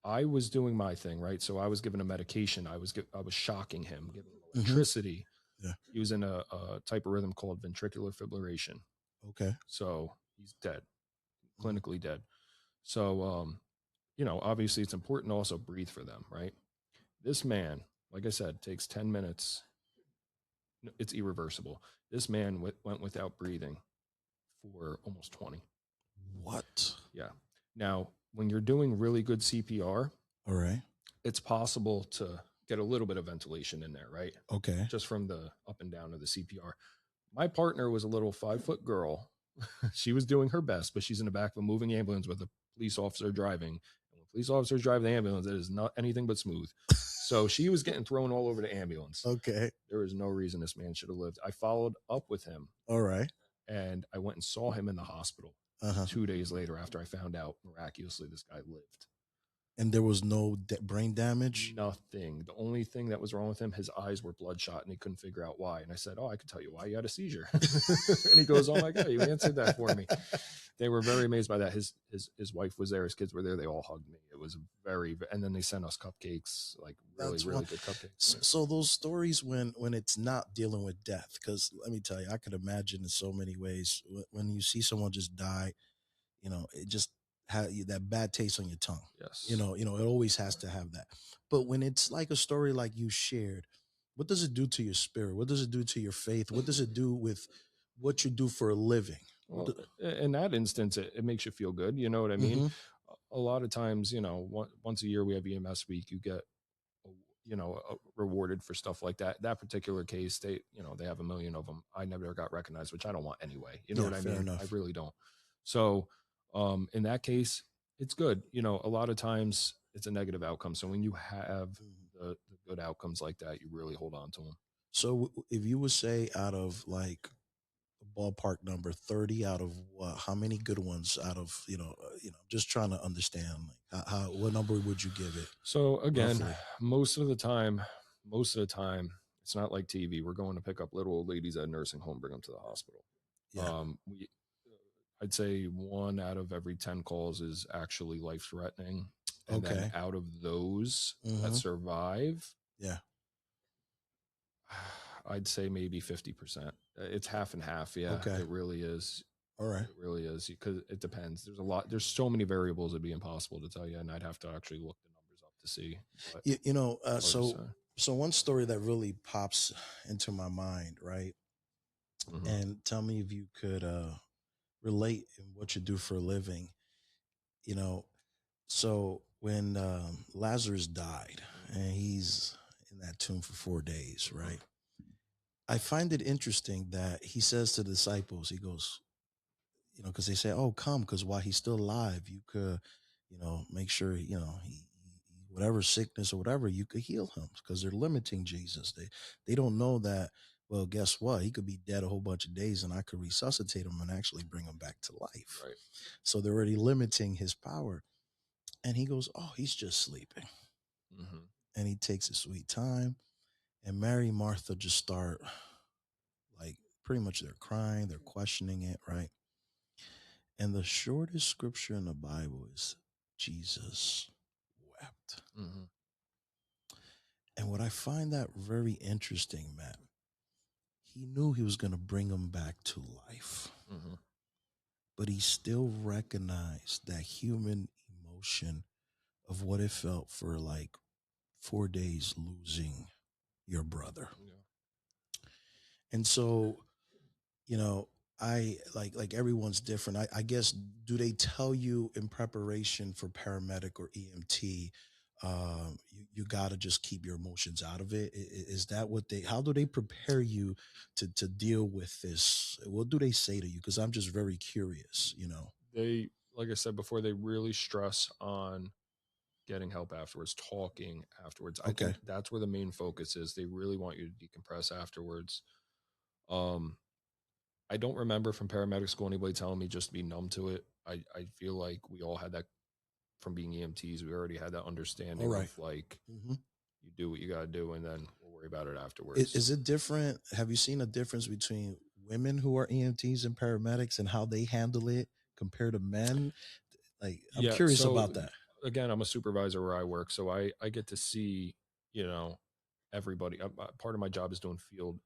Speaker 2: I was doing my thing, right? So I was giving him medication. I was shocking him, giving him
Speaker 1: Mhm.
Speaker 2: electricity.
Speaker 1: Yeah.
Speaker 2: He was in a type of rhythm called ventricular fibrillation.
Speaker 1: Okay.
Speaker 2: So he's dead,
Speaker 1: Mm.
Speaker 2: clinically dead. So, obviously it's important to also breathe for them, right? This man, like I said, takes 10 minutes. It's irreversible. This man went without breathing for almost 20.
Speaker 1: What?
Speaker 2: Yeah. Now, when you're doing really good CPR,
Speaker 1: All right.
Speaker 2: it's possible to get a little bit of ventilation in there, right?
Speaker 1: Okay.
Speaker 2: Just from the up and down of the CPR. My partner was a little 5-foot girl. She was doing her best, but she's in the back of a moving ambulance with a police officer driving. And when police officers drive the ambulance, it is not anything but smooth. So she was getting thrown all over the ambulance.
Speaker 1: Okay.
Speaker 2: There is no reason this man should have lived. I followed up with him,
Speaker 1: All right.
Speaker 2: and I went and saw him in the hospital
Speaker 1: Uh-huh.
Speaker 2: 2 days later after I found out miraculously this guy lived.
Speaker 1: And there was no brain damage?
Speaker 2: Nothing. The only thing that was wrong with him, his eyes were bloodshot, and he couldn't figure out why. And I said, "Oh, I could tell you why. You had a seizure." And he goes, "Oh my God, you answered that for me." They were very amazed by that. His wife was there. His kids were there. They all hugged me. It was and then they sent us cupcakes, like really good cupcakes.
Speaker 1: So those stories when it's not dealing with death, because let me tell you, I could imagine in so many ways when you see someone just die, it just that bad taste on your tongue.
Speaker 2: Yes.
Speaker 1: It always has to have that. But when it's like a story like you shared, what does it do to your spirit? What does it do to your faith? What does it do with what you do for a living?
Speaker 2: Well, in that instance, it makes you feel good. You know what I mean?
Speaker 1: Mm-hmm.
Speaker 2: A lot of times, once a year we have EMS week, you get, rewarded for stuff like that. That particular case, they have a million of them. I never got recognized, which I don't want anyway. You know what I mean?
Speaker 1: Enough.
Speaker 2: I really don't. So, In that case, it's good. You know, a lot of times it's a negative outcome. So when you have
Speaker 1: Mhm.
Speaker 2: the good outcomes like that, you really hold on to them.
Speaker 1: So if you would say out of like a ballpark number 30 out of what, how many good ones out of, just trying to understand like what number would you give it
Speaker 2: So again,
Speaker 1: roughly?
Speaker 2: most of the time, most of the time, it's not like TV. We're going to pick up little old ladies at a nursing home, bring them to the hospital.
Speaker 1: Yeah.
Speaker 2: We, I'd say 1 out of every 10 calls is actually life threatening, and then
Speaker 1: Okay.
Speaker 2: out of those that
Speaker 1: Mm-hmm.
Speaker 2: survive,
Speaker 1: Yeah.
Speaker 2: I'd say maybe 50%. It's half and half. Yeah,
Speaker 1: Okay.
Speaker 2: it really is.
Speaker 1: All right.
Speaker 2: It really is because it depends. There's a lot. There's so many variables. It'd be impossible to tell you, and I'd have to actually look the numbers up to see. But it's hard to say.
Speaker 1: So one story that really pops into my mind, right?
Speaker 2: Hmm.
Speaker 1: And tell me if you could relate in what you do for a living. You know, so when Lazarus died and he's in that tomb for 4 days,
Speaker 2: Hmm.
Speaker 1: right? I find it interesting that he says to the disciples, he goes, because they say, "Oh, come," because while he's still alive, you could, make sure, whatever sickness or whatever, you could heal him because they're limiting Jesus. They don't know that. Well, guess what? He could be dead a whole bunch of days, and I could resuscitate him and actually bring him back to life.
Speaker 2: Right.
Speaker 1: So they're already limiting his power. And he goes, "Oh, he's just sleeping,"
Speaker 2: Hmm.
Speaker 1: and he takes his sweet time. And Mary and Martha just start like pretty much they're crying, they're questioning it, right? And the shortest scripture in the Bible is Jesus wept.
Speaker 2: Hmm.
Speaker 1: And what I find that very interesting, Matt, he knew he was going to bring him back to life,
Speaker 2: Hmm.
Speaker 1: but he still recognized that human emotion of what it felt for like 4 days losing your brother.
Speaker 2: Yeah.
Speaker 1: And so, you know, I like everyone's different. I guess do they tell you in preparation for paramedic or EMT, you got to just keep your emotions out of it? Is that what they? How do they prepare you to deal with this? What do they say to you? Because I'm just very curious.
Speaker 2: They, like I said before, they really stress on getting help afterwards, talking afterwards. I
Speaker 1: Okay.
Speaker 2: think that's where the main focus is. They really want you to decompress afterwards. Um, I don't remember from paramedic school anybody telling me just to be numb to it. I feel like we all had that from being EMTs. We already had that
Speaker 1: All
Speaker 2: understanding of
Speaker 1: right.
Speaker 2: like
Speaker 1: Mm-hmm.
Speaker 2: you do what you got to do, and then we'll worry about it
Speaker 1: Is,
Speaker 2: afterwards.
Speaker 1: is it different? Have you seen a difference between women who are EMTs and paramedics and how they handle it compared to men? Like, I'm
Speaker 2: Yeah.
Speaker 1: curious
Speaker 2: So
Speaker 1: about that.
Speaker 2: again, I'm a supervisor where I work, so I get to see you know everybody. Part of my job is doing field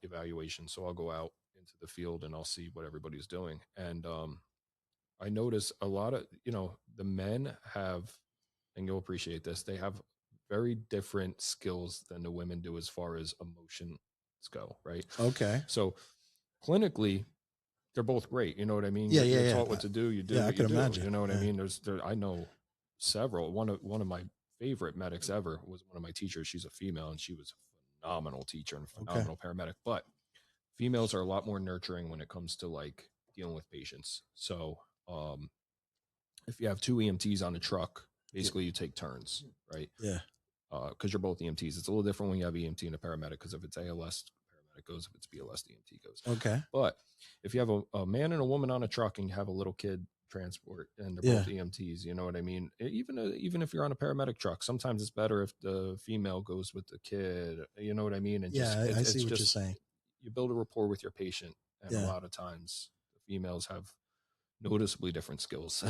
Speaker 2: evaluation, so I'll go out into the field and I'll see what everybody's doing, and I notice a lot of the men have, and you'll appreciate this. They have very different skills than the women do as far as emotions go, right?
Speaker 1: Okay.
Speaker 2: So clinically, they're both great. You know what I mean?
Speaker 1: Yeah,
Speaker 2: You're,
Speaker 1: yeah,
Speaker 2: you're
Speaker 1: yeah.
Speaker 2: taught what to do. You do
Speaker 1: Yeah, I
Speaker 2: what you
Speaker 1: can
Speaker 2: do.
Speaker 1: imagine.
Speaker 2: You know what I
Speaker 1: Yeah.
Speaker 2: mean? I know several. One of my favorite medics ever was one of my teachers. She's a female, and she was a phenomenal teacher and
Speaker 1: Okay.
Speaker 2: phenomenal paramedic. But females are a lot more nurturing when it comes to like dealing with patients. So if you have two EMTs on a truck,
Speaker 1: Yeah.
Speaker 2: basically you take turns, right?
Speaker 1: Yeah.
Speaker 2: Because you're both EMTs. It's a little different when you have EMT and a paramedic. Because if it's ALS, paramedic goes. If it's BLS, the EMT goes.
Speaker 1: Okay.
Speaker 2: But if you have a man and a woman on a truck and you have a little kid transport and they're
Speaker 1: Yeah.
Speaker 2: both EMTs, you know what I mean? Even if you're on a paramedic truck, sometimes it's better if the female goes with the kid. You know what I mean? And just
Speaker 1: Yeah. I
Speaker 2: it's
Speaker 1: see what you're
Speaker 2: just
Speaker 1: saying.
Speaker 2: you build a rapport with your patient, and a
Speaker 1: Yeah.
Speaker 2: lot of times the females have noticeably different skills.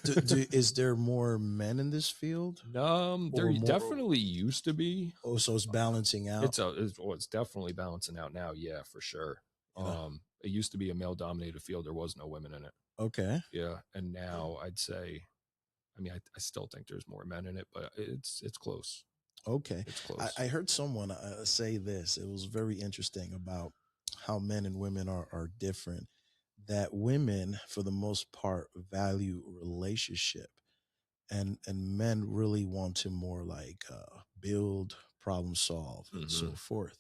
Speaker 1: Is there more men in this field
Speaker 2: There
Speaker 1: or more?
Speaker 2: definitely used to be.
Speaker 1: Oh, so it's balancing out.
Speaker 2: It's definitely balancing out now. Yeah, for sure.
Speaker 1: You know.
Speaker 2: It used to be a male dominated field. There was no women in it.
Speaker 1: Okay.
Speaker 2: Yeah, and now I'd say, I mean, I still think there's more men in it, but it's close.
Speaker 1: Okay.
Speaker 2: It's
Speaker 1: I,
Speaker 2: close.
Speaker 1: I heard someone say this. It was very interesting about how men and women are different. That women, for the most part, value relationship, and men really want to more like build, problem solve, and
Speaker 2: Hmm.
Speaker 1: so forth.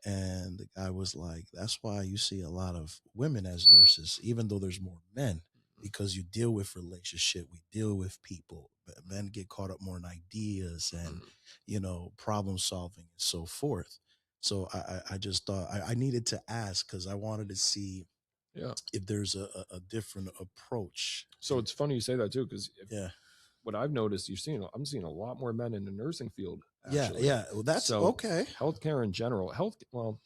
Speaker 1: And the guy was like, "That's why you see a lot of women as nurses, even though there's more men because you deal with relationship, we deal with people. Men get caught up more in ideas and
Speaker 2: Mhm.
Speaker 1: problem solving and so forth. So I just thought I needed to ask because I wanted to see
Speaker 2: Yeah.
Speaker 1: if there's a different approach.
Speaker 2: So it's funny you say that too, because
Speaker 1: Yeah.
Speaker 2: what I've noticed, I'm seeing a lot more men in the nursing field
Speaker 1: Yeah,
Speaker 2: actually.
Speaker 1: yeah. Well, that's
Speaker 2: So
Speaker 1: okay.
Speaker 2: healthcare in general, well,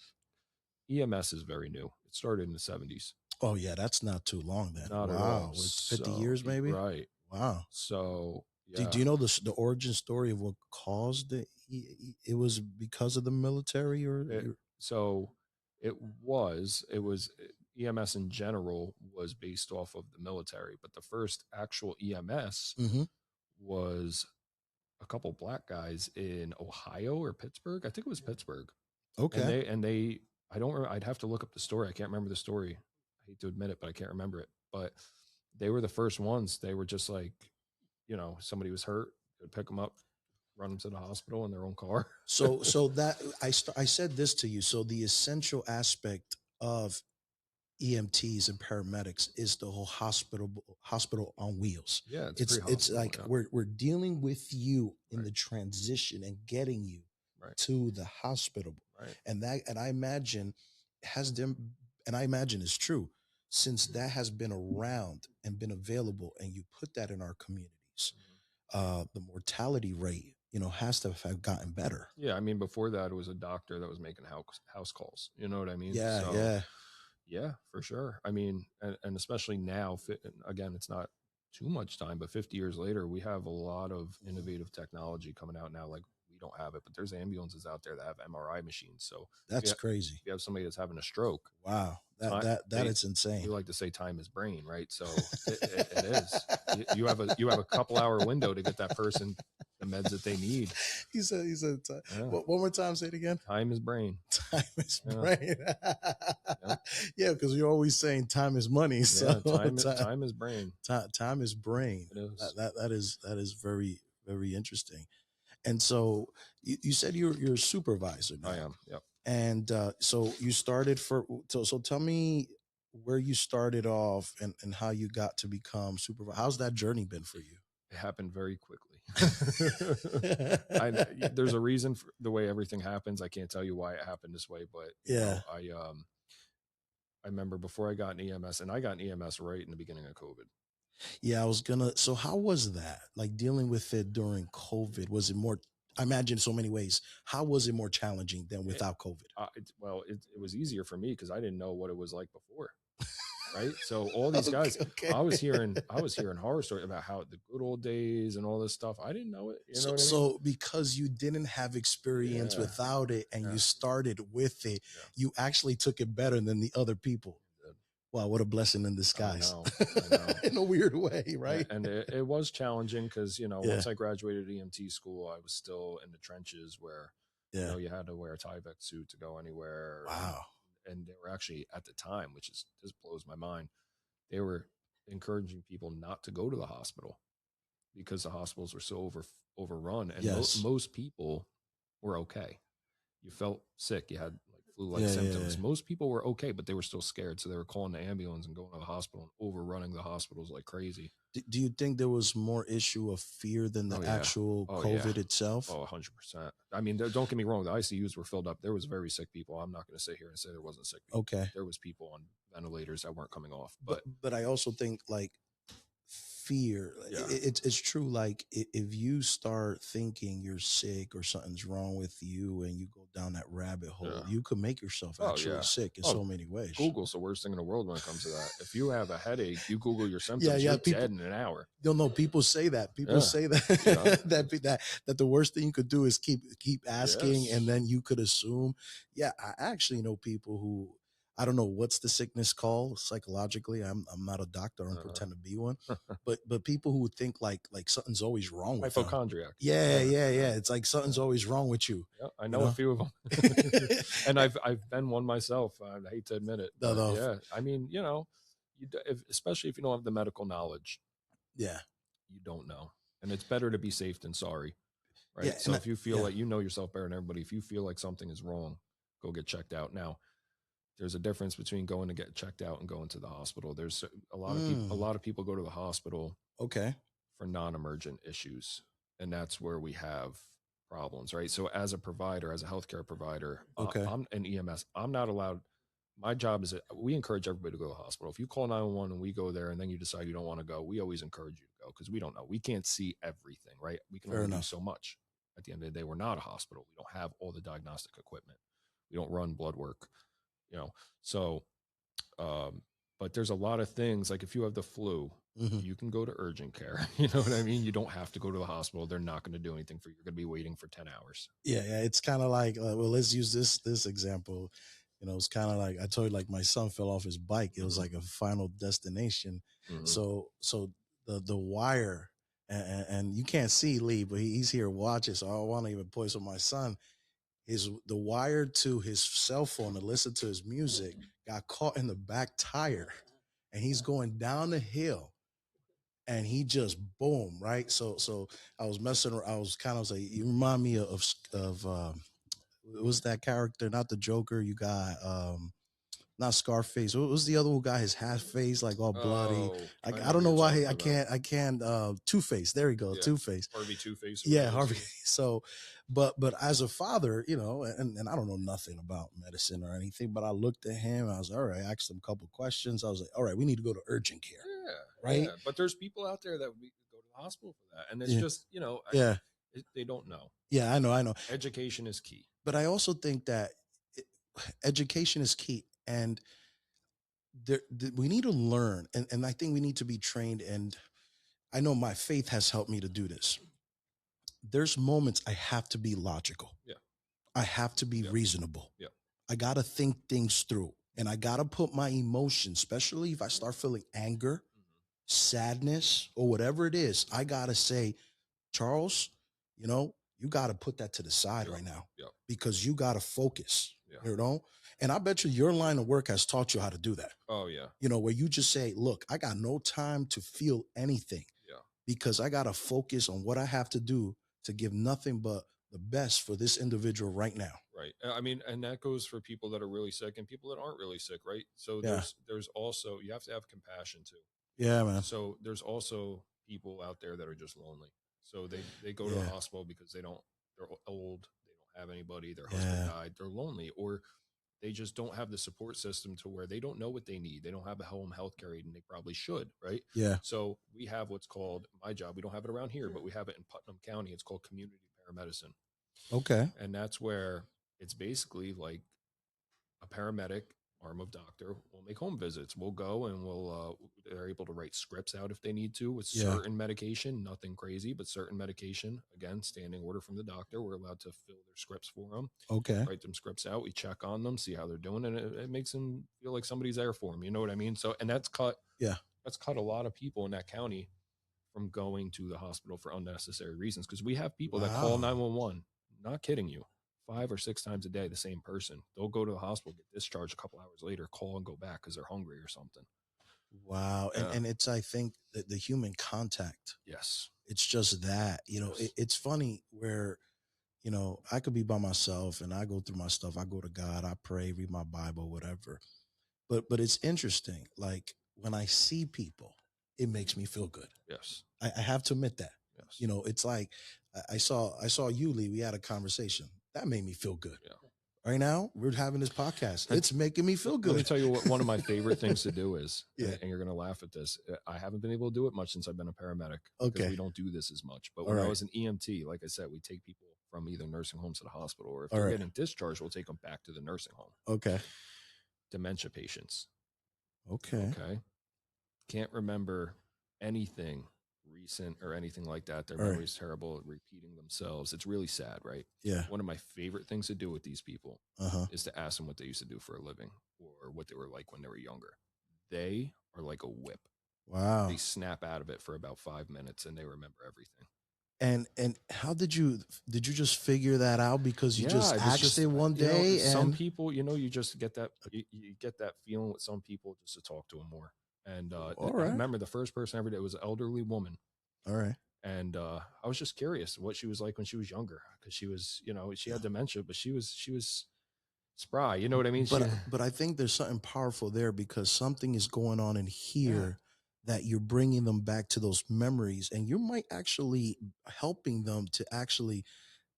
Speaker 2: EMS is very new. It started in the 70s.
Speaker 1: Oh yeah, that's not too long then.
Speaker 2: Not at all.
Speaker 1: Wow, with 50
Speaker 2: So
Speaker 1: years maybe.
Speaker 2: right.
Speaker 1: Wow.
Speaker 2: So
Speaker 1: Do
Speaker 2: yeah,
Speaker 1: you know the origin story of what caused it was because of the military
Speaker 2: it, so it was EMS in general was based off of the military, but the first actual EMS
Speaker 1: hmm
Speaker 2: was a couple black guys in Ohio or Pittsburgh. I think it was Pittsburgh. And
Speaker 1: Okay.
Speaker 2: they I don't I'd have to look up the story. I can't remember the story. I hate to admit it, but I can't remember it. But they were the first ones. They were just like, somebody was hurt, they would pick them up, run them to the hospital in their own car.
Speaker 1: So that I said this to you. So the essential aspect of EMTs and paramedics is the whole hospital on wheels.
Speaker 2: Yeah, it's
Speaker 1: It's
Speaker 2: pre-hospital.
Speaker 1: like
Speaker 2: Yeah,
Speaker 1: we're dealing with you in
Speaker 2: right,
Speaker 1: the transition and getting you
Speaker 2: right,
Speaker 1: to the hospital.
Speaker 2: right.
Speaker 1: And I imagine has them and I imagine it's true since that has been around and been available and you put that in our communities,
Speaker 2: Mhm.
Speaker 1: the mortality rate, has to have gotten better.
Speaker 2: Yeah, I mean, before that, it was a doctor that was making house calls. You know what I mean?
Speaker 1: Yeah,
Speaker 2: So
Speaker 1: yeah.
Speaker 2: yeah, for sure. I mean, and especially now, again, it's not too much time, but 50 years later, we have a lot of
Speaker 1: Mhm.
Speaker 2: innovative technology coming out now. Like we don't have it, but there's ambulances out there that have MRI machines. So
Speaker 1: That's
Speaker 2: if
Speaker 1: crazy.
Speaker 2: you have somebody that's having a stroke,
Speaker 1: Wow. That
Speaker 2: time
Speaker 1: that that
Speaker 2: they
Speaker 1: is
Speaker 2: we
Speaker 1: insane.
Speaker 2: like to say time is brain, right? So it is. You have a couple-hour window to get that person the meds that they need.
Speaker 1: He said,
Speaker 2: Yeah,
Speaker 1: one more time, say it again.
Speaker 2: time is brain.
Speaker 1: Time is
Speaker 2: Yeah,
Speaker 1: brain.
Speaker 2: yeah,
Speaker 1: Yeah, because you're always saying time is money. So
Speaker 2: yeah. Time
Speaker 1: time,
Speaker 2: time is brain.
Speaker 1: time is brain.
Speaker 2: It is.
Speaker 1: That is very, very interesting. And so you said you're a supervisor
Speaker 2: I
Speaker 1: now.
Speaker 2: am. Yep.
Speaker 1: And so you started so tell me where you started off and how you got to become supervisor. How's that journey been for you?
Speaker 2: It happened very quickly. There's a reason for the way everything happens. I can't tell you why it happened this way, but
Speaker 1: Yeah.
Speaker 2: I remember before I got an EMS, and I got an EMS right in the beginning of COVID.
Speaker 1: Yeah, I was gonna. So, how was that? Like dealing with it during COVID? Was it more? I imagine so many ways. How was it more challenging than
Speaker 2: It,
Speaker 1: without COVID?
Speaker 2: well, it was easier for me because I didn't know what it was like before. Right. So all these
Speaker 1: Okay.
Speaker 2: guys,
Speaker 1: Okay.
Speaker 2: I was hearing horror stories about how the good old days and all this stuff. I didn't know it. You know
Speaker 1: So,
Speaker 2: what I mean?
Speaker 1: so because you didn't have experience
Speaker 2: Yeah.
Speaker 1: without it and you
Speaker 2: Yeah.
Speaker 1: started with it,
Speaker 2: Yeah.
Speaker 1: you actually took it better than the other people. Wow, what a blessing in
Speaker 2: I
Speaker 1: disguise.
Speaker 2: know. I know.
Speaker 1: In a weird way, right?
Speaker 2: And it was challenging because
Speaker 1: Yeah.
Speaker 2: once I graduated EMT school, I was still in the trenches where
Speaker 1: Yeah.
Speaker 2: you had to wear a Tyvek suit to go anywhere,
Speaker 1: Wow.
Speaker 2: and they were actually at the time, which is just blows my mind, they were encouraging people not to go to the hospital because the hospitals were so overrun, and
Speaker 1: Yes.
Speaker 2: most people were okay. You felt sick, you had like flu-like
Speaker 1: Yeah, yeah, yeah.
Speaker 2: symptoms. Most people were okay, but they were still scared, so they were calling the ambulance and going to the hospital and overrunning the hospitals like crazy.
Speaker 1: Do you think there was more issue of fear than the
Speaker 2: Oh yeah,
Speaker 1: actual
Speaker 2: oh yeah,
Speaker 1: COVID itself?
Speaker 2: oh 100%. I mean, don't get me wrong, the ICUs were filled up. There was very sick people. I'm not going to sit here and say there wasn't sick people.
Speaker 1: Okay.
Speaker 2: There was people on ventilators that weren't coming off,
Speaker 1: but
Speaker 2: but
Speaker 1: but I also think like fear.
Speaker 2: yeah,
Speaker 1: It's true. Like if you start thinking you're sick or something's wrong with you, and you go down that rabbit hole,
Speaker 2: yeah,
Speaker 1: you could make yourself
Speaker 2: oh
Speaker 1: actually
Speaker 2: yeah.
Speaker 1: sick in
Speaker 2: Oh,
Speaker 1: so many ways.
Speaker 2: Google's the worst thing in the world when it comes to that. If you have a headache, you Google your
Speaker 1: Yeah,
Speaker 2: symptoms,
Speaker 1: yeah.
Speaker 2: you're dead
Speaker 1: People
Speaker 2: in an hour.
Speaker 1: don't know. People say that. People
Speaker 2: Yeah,
Speaker 1: say that
Speaker 2: yeah,
Speaker 1: that the worst thing you could do is keep asking, and
Speaker 2: yes,
Speaker 1: then you could assume. Yeah, I actually know people who I don't know what's the sickness called psychologically. I'm not a doctor. I don't
Speaker 2: uh,
Speaker 1: pretend to be one, but people who think like something's always wrong with them.
Speaker 2: hypochondriac.
Speaker 1: Yeah,
Speaker 2: Yeah,
Speaker 1: yeah,
Speaker 2: yeah,
Speaker 1: yeah. It's like something's
Speaker 2: yeah.
Speaker 1: always wrong with you.
Speaker 2: Yeah, I
Speaker 1: You
Speaker 2: know a
Speaker 1: know.
Speaker 2: few of them, and I've been one myself. I hate to admit it,
Speaker 1: No,
Speaker 2: but
Speaker 1: no.
Speaker 2: yeah, I mean, especially if you don't have the medical knowledge,
Speaker 1: Yeah,
Speaker 2: you don't know, and it's better to be safe than sorry,
Speaker 1: yeah,
Speaker 2: right? So
Speaker 1: and
Speaker 2: if you feel
Speaker 1: yeah,
Speaker 2: like you know yourself better than everybody, if you feel like something is wrong, go get checked out. Now, there's a difference between going to get checked out and going to the hospital. There's a lot of people. A
Speaker 1: Mm,
Speaker 2: lot of people go to the hospital
Speaker 1: okay.
Speaker 2: for non-emergent issues, and that's where we have problems, right? So, as a provider, as a healthcare provider,
Speaker 1: Okay.
Speaker 2: I'm an EMS. I'm not allowed. My job is that we encourage everybody to go to the hospital. If you call 911 and we go there, and then you decide you don't want to go, we always encourage you to go because we don't know. We can't see everything, right? We can
Speaker 1: Fair
Speaker 2: only do
Speaker 1: enough.
Speaker 2: so much. At the end of the day, we're not a hospital. We don't have all the diagnostic equipment. We don't run blood work, you know. So um, but there's a lot of things like if you have the flu,
Speaker 1: Hmm.
Speaker 2: you can go to urgent care. You know what I mean? You don't have to go to the hospital. They're not going to do anything for you. You're going to be waiting for 10 hours.
Speaker 1: Yeah, yeah. It's kind of like, well, let's use this example. It's kind of like I told you, like my son fell off his bike. It was
Speaker 2: Hmm.
Speaker 1: like a final destination.
Speaker 2: Hmm.
Speaker 1: So the wire, and you can't see Lee, but he's here watching. So I don't want to even point. So my son, the wire to his cell phone to listen to his music got caught in the back tire, and he's going down the hill, and he just boom, right. So I was messing around. I was kind of like, you remind me of it was that character, not the Joker. You got not Scarface. What was the other guy? His half face, like all bloody.
Speaker 2: Oh, I
Speaker 1: I
Speaker 2: know who
Speaker 1: don't know
Speaker 2: you're
Speaker 1: why
Speaker 2: talking
Speaker 1: I
Speaker 2: about.
Speaker 1: can't. Two Face. There we go.
Speaker 2: Yeah.
Speaker 1: Two Face.
Speaker 2: Harvey Two Face or
Speaker 1: Yeah,
Speaker 2: whatever
Speaker 1: Harvey.
Speaker 2: his name is.
Speaker 1: So, but as a father, and I don't know nothing about medicine or anything, but I looked at him. I was all right. I asked him a couple questions. I was like, all right, we need to go to urgent care,
Speaker 2: Yeah.
Speaker 1: right?
Speaker 2: Yeah. But there's people out there that would go to the hospital for that. And it's
Speaker 1: Yeah,
Speaker 2: just,
Speaker 1: yeah,
Speaker 2: they don't know.
Speaker 1: yeah. I know.
Speaker 2: Education is key.
Speaker 1: But I also think that it, education is key, and we need to learn, and I think we need to be trained. And I know my faith has helped me to do this. There's moments I have to be logical.
Speaker 2: Yeah.
Speaker 1: I have to be
Speaker 2: Yeah.
Speaker 1: reasonable.
Speaker 2: Yeah.
Speaker 1: I got to think things through, and I got to put my emotions, especially if I start feeling anger, sadness, or whatever it is. I got to say, Charles, you got to put that to the side
Speaker 2: Yeah.
Speaker 1: right now
Speaker 2: Yeah.
Speaker 1: because you got to focus,
Speaker 2: Yeah.
Speaker 1: and I bet you your line of work has taught you how to do that,
Speaker 2: Oh, yeah.
Speaker 1: where you just say, look, I got no time to feel anything
Speaker 2: Yeah.
Speaker 1: because I got to focus on what I have to do to give nothing but the best for this individual right now.
Speaker 2: Right. I mean, and that goes for people that are really sick and people that aren't really sick, right? So
Speaker 1: Yeah.
Speaker 2: there's also you have to have compassion too.
Speaker 1: Yeah, man.
Speaker 2: So there's also people out there that are just lonely. So they go to the
Speaker 1: Yeah.
Speaker 2: hospital because they're old, they don't have anybody, their husband
Speaker 1: Yeah.
Speaker 2: died, they're lonely, or they just don't have the support system to where they don't know what they need. They don't have a home health care aid and they probably should, right?
Speaker 1: Yeah.
Speaker 2: So we have what's called my job. We don't have it around here, but we have it in Putnam County. It's called community paramedicine.
Speaker 1: Okay.
Speaker 2: And that's where it's basically like a paramedic arm of doctor will make home visits. We'll go and they're able to write scripts out if they need to with
Speaker 1: Yeah.
Speaker 2: certain medication, nothing crazy, but certain medication. Again, standing order from the doctor. We're allowed to fill their scripts for them,
Speaker 1: Okay.
Speaker 2: write them scripts out. We check on them, see how they're doing, and it makes them feel like somebody's there for them. You know what I mean? So, and that's cut a lot of people in that county from going to the hospital for unnecessary reasons because we have people that call
Speaker 1: Wow.
Speaker 2: 911. Not kidding you. 5 or 6 times a day, the same person. They'll go to the hospital, get discharged a couple hours later, call and go back because they're hungry or something.
Speaker 1: Wow.
Speaker 2: Yeah.
Speaker 1: And it's, I think, the human contact.
Speaker 2: Yes.
Speaker 1: It's just that,
Speaker 2: Yes.
Speaker 1: it's funny where, I could be by myself and I go through my stuff. I go to God, I pray, read my Bible, whatever. But it's interesting. Like when I see people, it makes me feel good.
Speaker 2: Yes.
Speaker 1: I have to admit that.
Speaker 2: Yes.
Speaker 1: It's like I saw you, Lee. We had a conversation that made me feel good.
Speaker 2: Yeah.
Speaker 1: Right now, we're having this podcast. It's making me feel good.
Speaker 2: Let me tell you what one of my favorite things to do is,
Speaker 1: Yeah.
Speaker 2: and you're going to laugh at this. I haven't been able to do it much since I've been a paramedic because
Speaker 1: Okay.
Speaker 2: we don't do this as much. But
Speaker 1: All
Speaker 2: when I
Speaker 1: right.
Speaker 2: was an EMT, like I said, we take people from either nursing homes to the hospital, or if
Speaker 1: All
Speaker 2: they're
Speaker 1: right.
Speaker 2: getting discharged, we'll take them back to the nursing home.
Speaker 1: Okay.
Speaker 2: Dementia patients.
Speaker 1: Okay.
Speaker 2: Okay. Can't remember anything recent or anything like that. Their
Speaker 1: All right.
Speaker 2: memory's terrible, repeating themselves. It's really sad, right?
Speaker 1: Yeah.
Speaker 2: One of my favorite things to do with these people
Speaker 1: Uh-huh.
Speaker 2: is to ask them what they used to do for a living or what they were like when they were younger. They are like a whip.
Speaker 1: Wow.
Speaker 2: They snap out of it for about 5 minutes and they remember everything.
Speaker 1: And how did you just figure that out? Because you just asked it one day, and
Speaker 2: some people, you just get that you get that feeling with some people just to talk to them more. And
Speaker 1: All
Speaker 2: I
Speaker 1: right.
Speaker 2: remember the first person every day was an elderly woman.
Speaker 1: All right.
Speaker 2: And I was just curious what she was like when she was younger because she was, she had dementia, but she was spry. You know what I mean?
Speaker 1: but but I think there's something powerful there because something is going on in
Speaker 2: Yeah,
Speaker 1: here that you're bringing them back to those memories, and you might actually helping them to actually.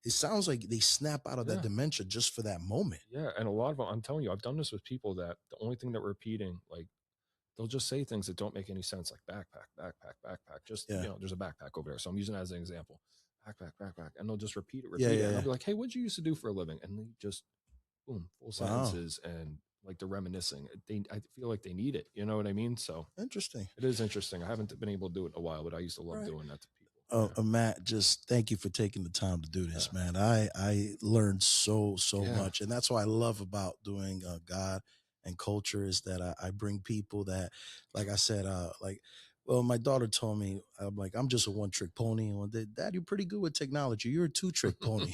Speaker 1: It sounds like they snap out of that
Speaker 2: yeah.
Speaker 1: dementia just for that moment.
Speaker 2: Yeah, and a lot of them, I'm telling you, I've done this with people that the only thing that we're repeating, like they'll just say things that don't make any sense, like backpack, backpack, backpack. Just
Speaker 1: Yeah,
Speaker 2: there's a backpack over there, so I'm using that as an example. Backpack, backpack, and they'll just
Speaker 1: yeah,
Speaker 2: repeat it,
Speaker 1: yeah,
Speaker 2: and I'll
Speaker 1: yeah.
Speaker 2: be like, "Hey, what'd you used to do for a living?" And they just boom, full
Speaker 1: Wow,
Speaker 2: sentences, and like they're reminiscing. I feel like they need it. You know what I mean? So
Speaker 1: interesting.
Speaker 2: it is interesting. I haven't been able to do it in a while, but I used to love
Speaker 1: Right.
Speaker 2: doing that to people. Yeah,
Speaker 1: Matt, just thank you for taking the time to do
Speaker 2: yeah,
Speaker 1: this, man. I learned so
Speaker 2: yeah.
Speaker 1: much, and that's what I love about doing God and culture is that I bring people that, like I said, well, my daughter told me, I'm like, I'm just a one trick pony. And one day, Dad, you're pretty good with technology. You're a two trick pony.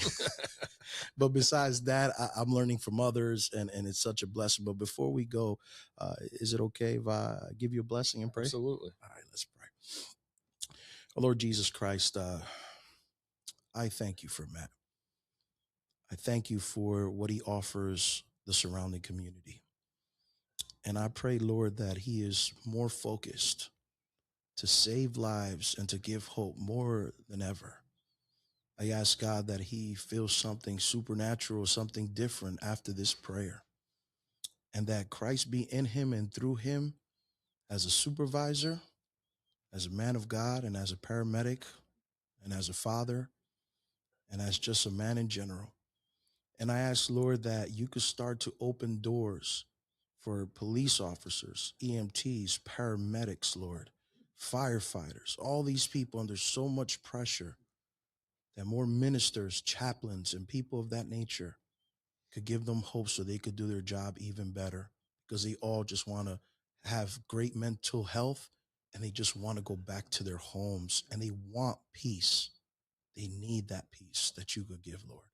Speaker 1: But besides that, I'm learning from others, and it's such a blessing. But before we go, is it okay if I give you a blessing and pray?
Speaker 2: Absolutely.
Speaker 1: All right, let's pray. Oh, Lord Jesus Christ, I thank you for Matt. I thank you for what he offers the surrounding community. And I pray, Lord, that he is more focused to save lives and to give hope more than ever. I ask God that he feels something supernatural, something different after this prayer, and that Christ be in him and through him as a supervisor, as a man of God, and as a paramedic, and as a father, and as just a man in general. And I ask, Lord, that you could start to open doors for police officers, EMTs, paramedics, Lord, firefighters, all these people under so much pressure that more ministers, chaplains, and people of that nature could give them hope so they could do their job even better because they all just want to have great mental health and they just want to go back to their homes and they want peace. They need that peace that you could give, Lord.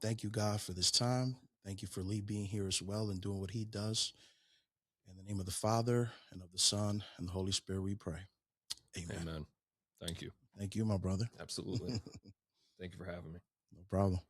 Speaker 1: Thank you, God, for this time. Thank you for Lee being here as well and doing what he does. In the name of the Father and of the Son and the Holy Spirit, we pray. Amen.
Speaker 2: Amen. Thank you.
Speaker 1: Thank you, my brother.
Speaker 2: Absolutely.
Speaker 1: No
Speaker 2: Thank you for having me.
Speaker 1: problem.